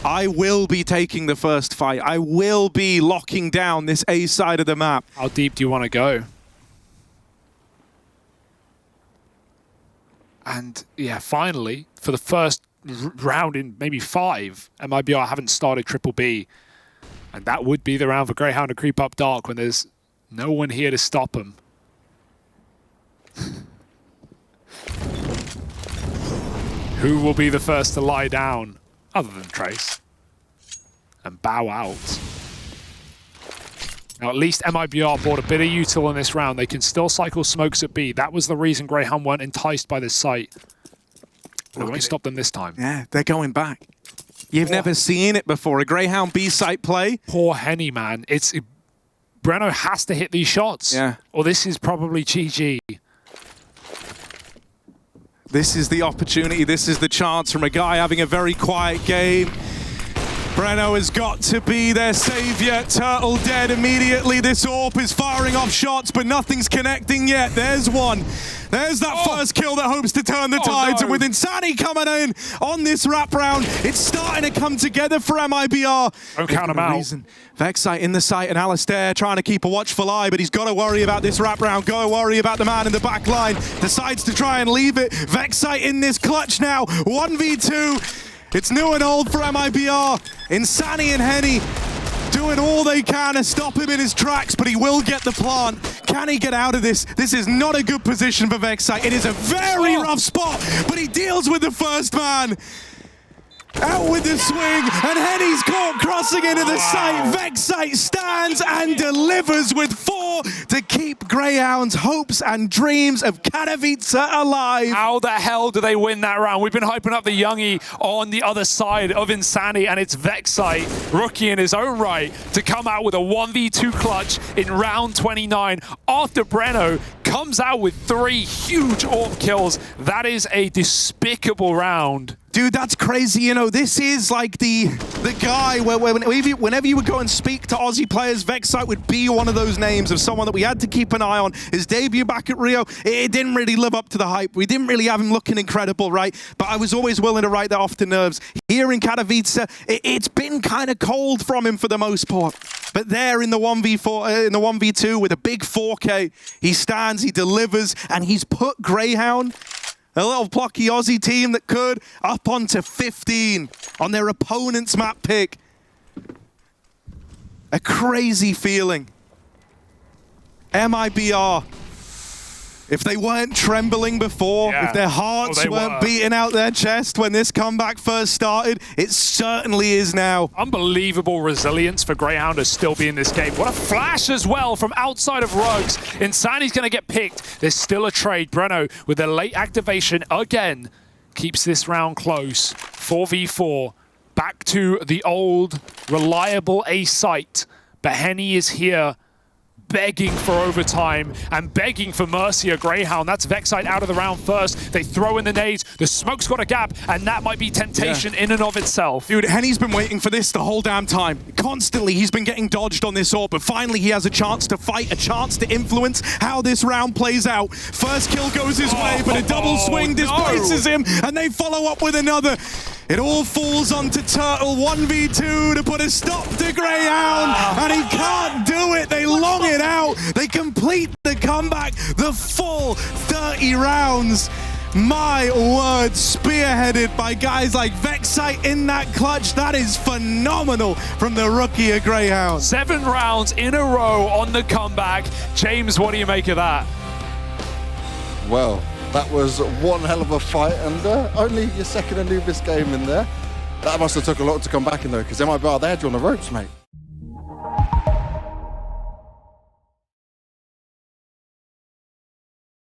I will be taking the first fight. I will be locking down this A side of the map. How deep do you want to go? And yeah, finally, for the first round in maybe 5, MIBR haven't started triple B. And that would be the round for Grayhound to creep up dark when there's no one here to stop them. Who will be the first to lie down? Other than Trace, and bow out. Now, at least MIBR bought a bit of util in this round. They can still cycle smokes at B. That was the reason Grayhound weren't enticed by this site. But it won't stop them this time. Yeah, they're going back. You've never seen it before. A Grayhound B site play. Poor Henny, man. Breno has to hit these shots. Yeah. Or this is probably GG. This is the opportunity, this is the chance from a guy having a very quiet game. Breno has got to be their savior. Tuurtle dead immediately. This AWP is firing off shots, but nothing's connecting yet. There's one. There's that first kill that hopes to turn the tides. And with Insani coming in on this wrap round, it's starting to come together for MIBR. Don't count him out. Vexite in the site, and Alistair trying to keep a watchful eye, but he's got to worry about this wrap round. Got to worry about the man in the back line. Decides to try and leave it. Vexite in this clutch now. 1v2. It's new and old for MIBR. Insani and Henny doing all they can to stop him in his tracks, but he will get the plant. Can he get out of this? This is not a good position for Vexite. It is a very rough spot, but he deals with the first man. Out with the swing, and Henny's caught crossing into the site. Vexite stands and delivers with 4 to keep Grayhound's hopes and dreams of Katowice alive. How the hell do they win that round? We've been hyping up the youngie on the other side of Insani, and it's Vexite, rookie in his own right, to come out with a 1v2 clutch in round 29 after Breno comes out with 3 huge AWP kills. That is a despicable round. Dude, that's crazy. You know, this is like the guy where whenever you would go and speak to Aussie players, Vexite would be one of those names of someone that we had to keep an eye on. His debut back at Rio, it didn't really live up to the hype. We didn't really have him looking incredible, right? But I was always willing to write that off to nerves. Here in Katowice, it's been kind of cold from him for the most part. But there in the 1v4, in the 1v2 with a big 4K, he stands, he delivers, and he's put Grayhound, a little plucky Aussie team that could, up onto 15 on their opponent's map pick. A crazy feeling. MIBR. If they weren't trembling before, if their hearts weren't beating out their chest when this comeback first started, it certainly is now. Unbelievable resilience for Grayhound to still be in this game. What a flash as well from outside of Rugs. Insani's going to get picked. There's still a trade. Breno with a late activation again keeps this round close. 4v4. Back to the old reliable A site. But Henny is here, begging for overtime and begging for mercy of Grayhound. That's Vexite out of the round first. They throw in the nades. The smoke's got a gap, and that might be temptation in and of itself. Dude, Henny's been waiting for this the whole damn time. Constantly, he's been getting dodged on this orb, but finally he has a chance to fight, a chance to influence how this round plays out. First kill goes his way, but a double swing displaces him, and they follow up with another. It all falls onto Tuurtle, 1v2 to put a stop to Grayhound, and he can't do it. They long it out. They complete the comeback, the full 30 rounds. My word, spearheaded by guys like Vexite in that clutch. That is phenomenal from the rookie of Grayhound. 7 rounds in a row on the comeback. James, what do you make of that? Well, that was one hell of a fight, and only your second Anubis game in there. That must have took a lot to come back in though, because MIBR, they had you on the ropes, mate.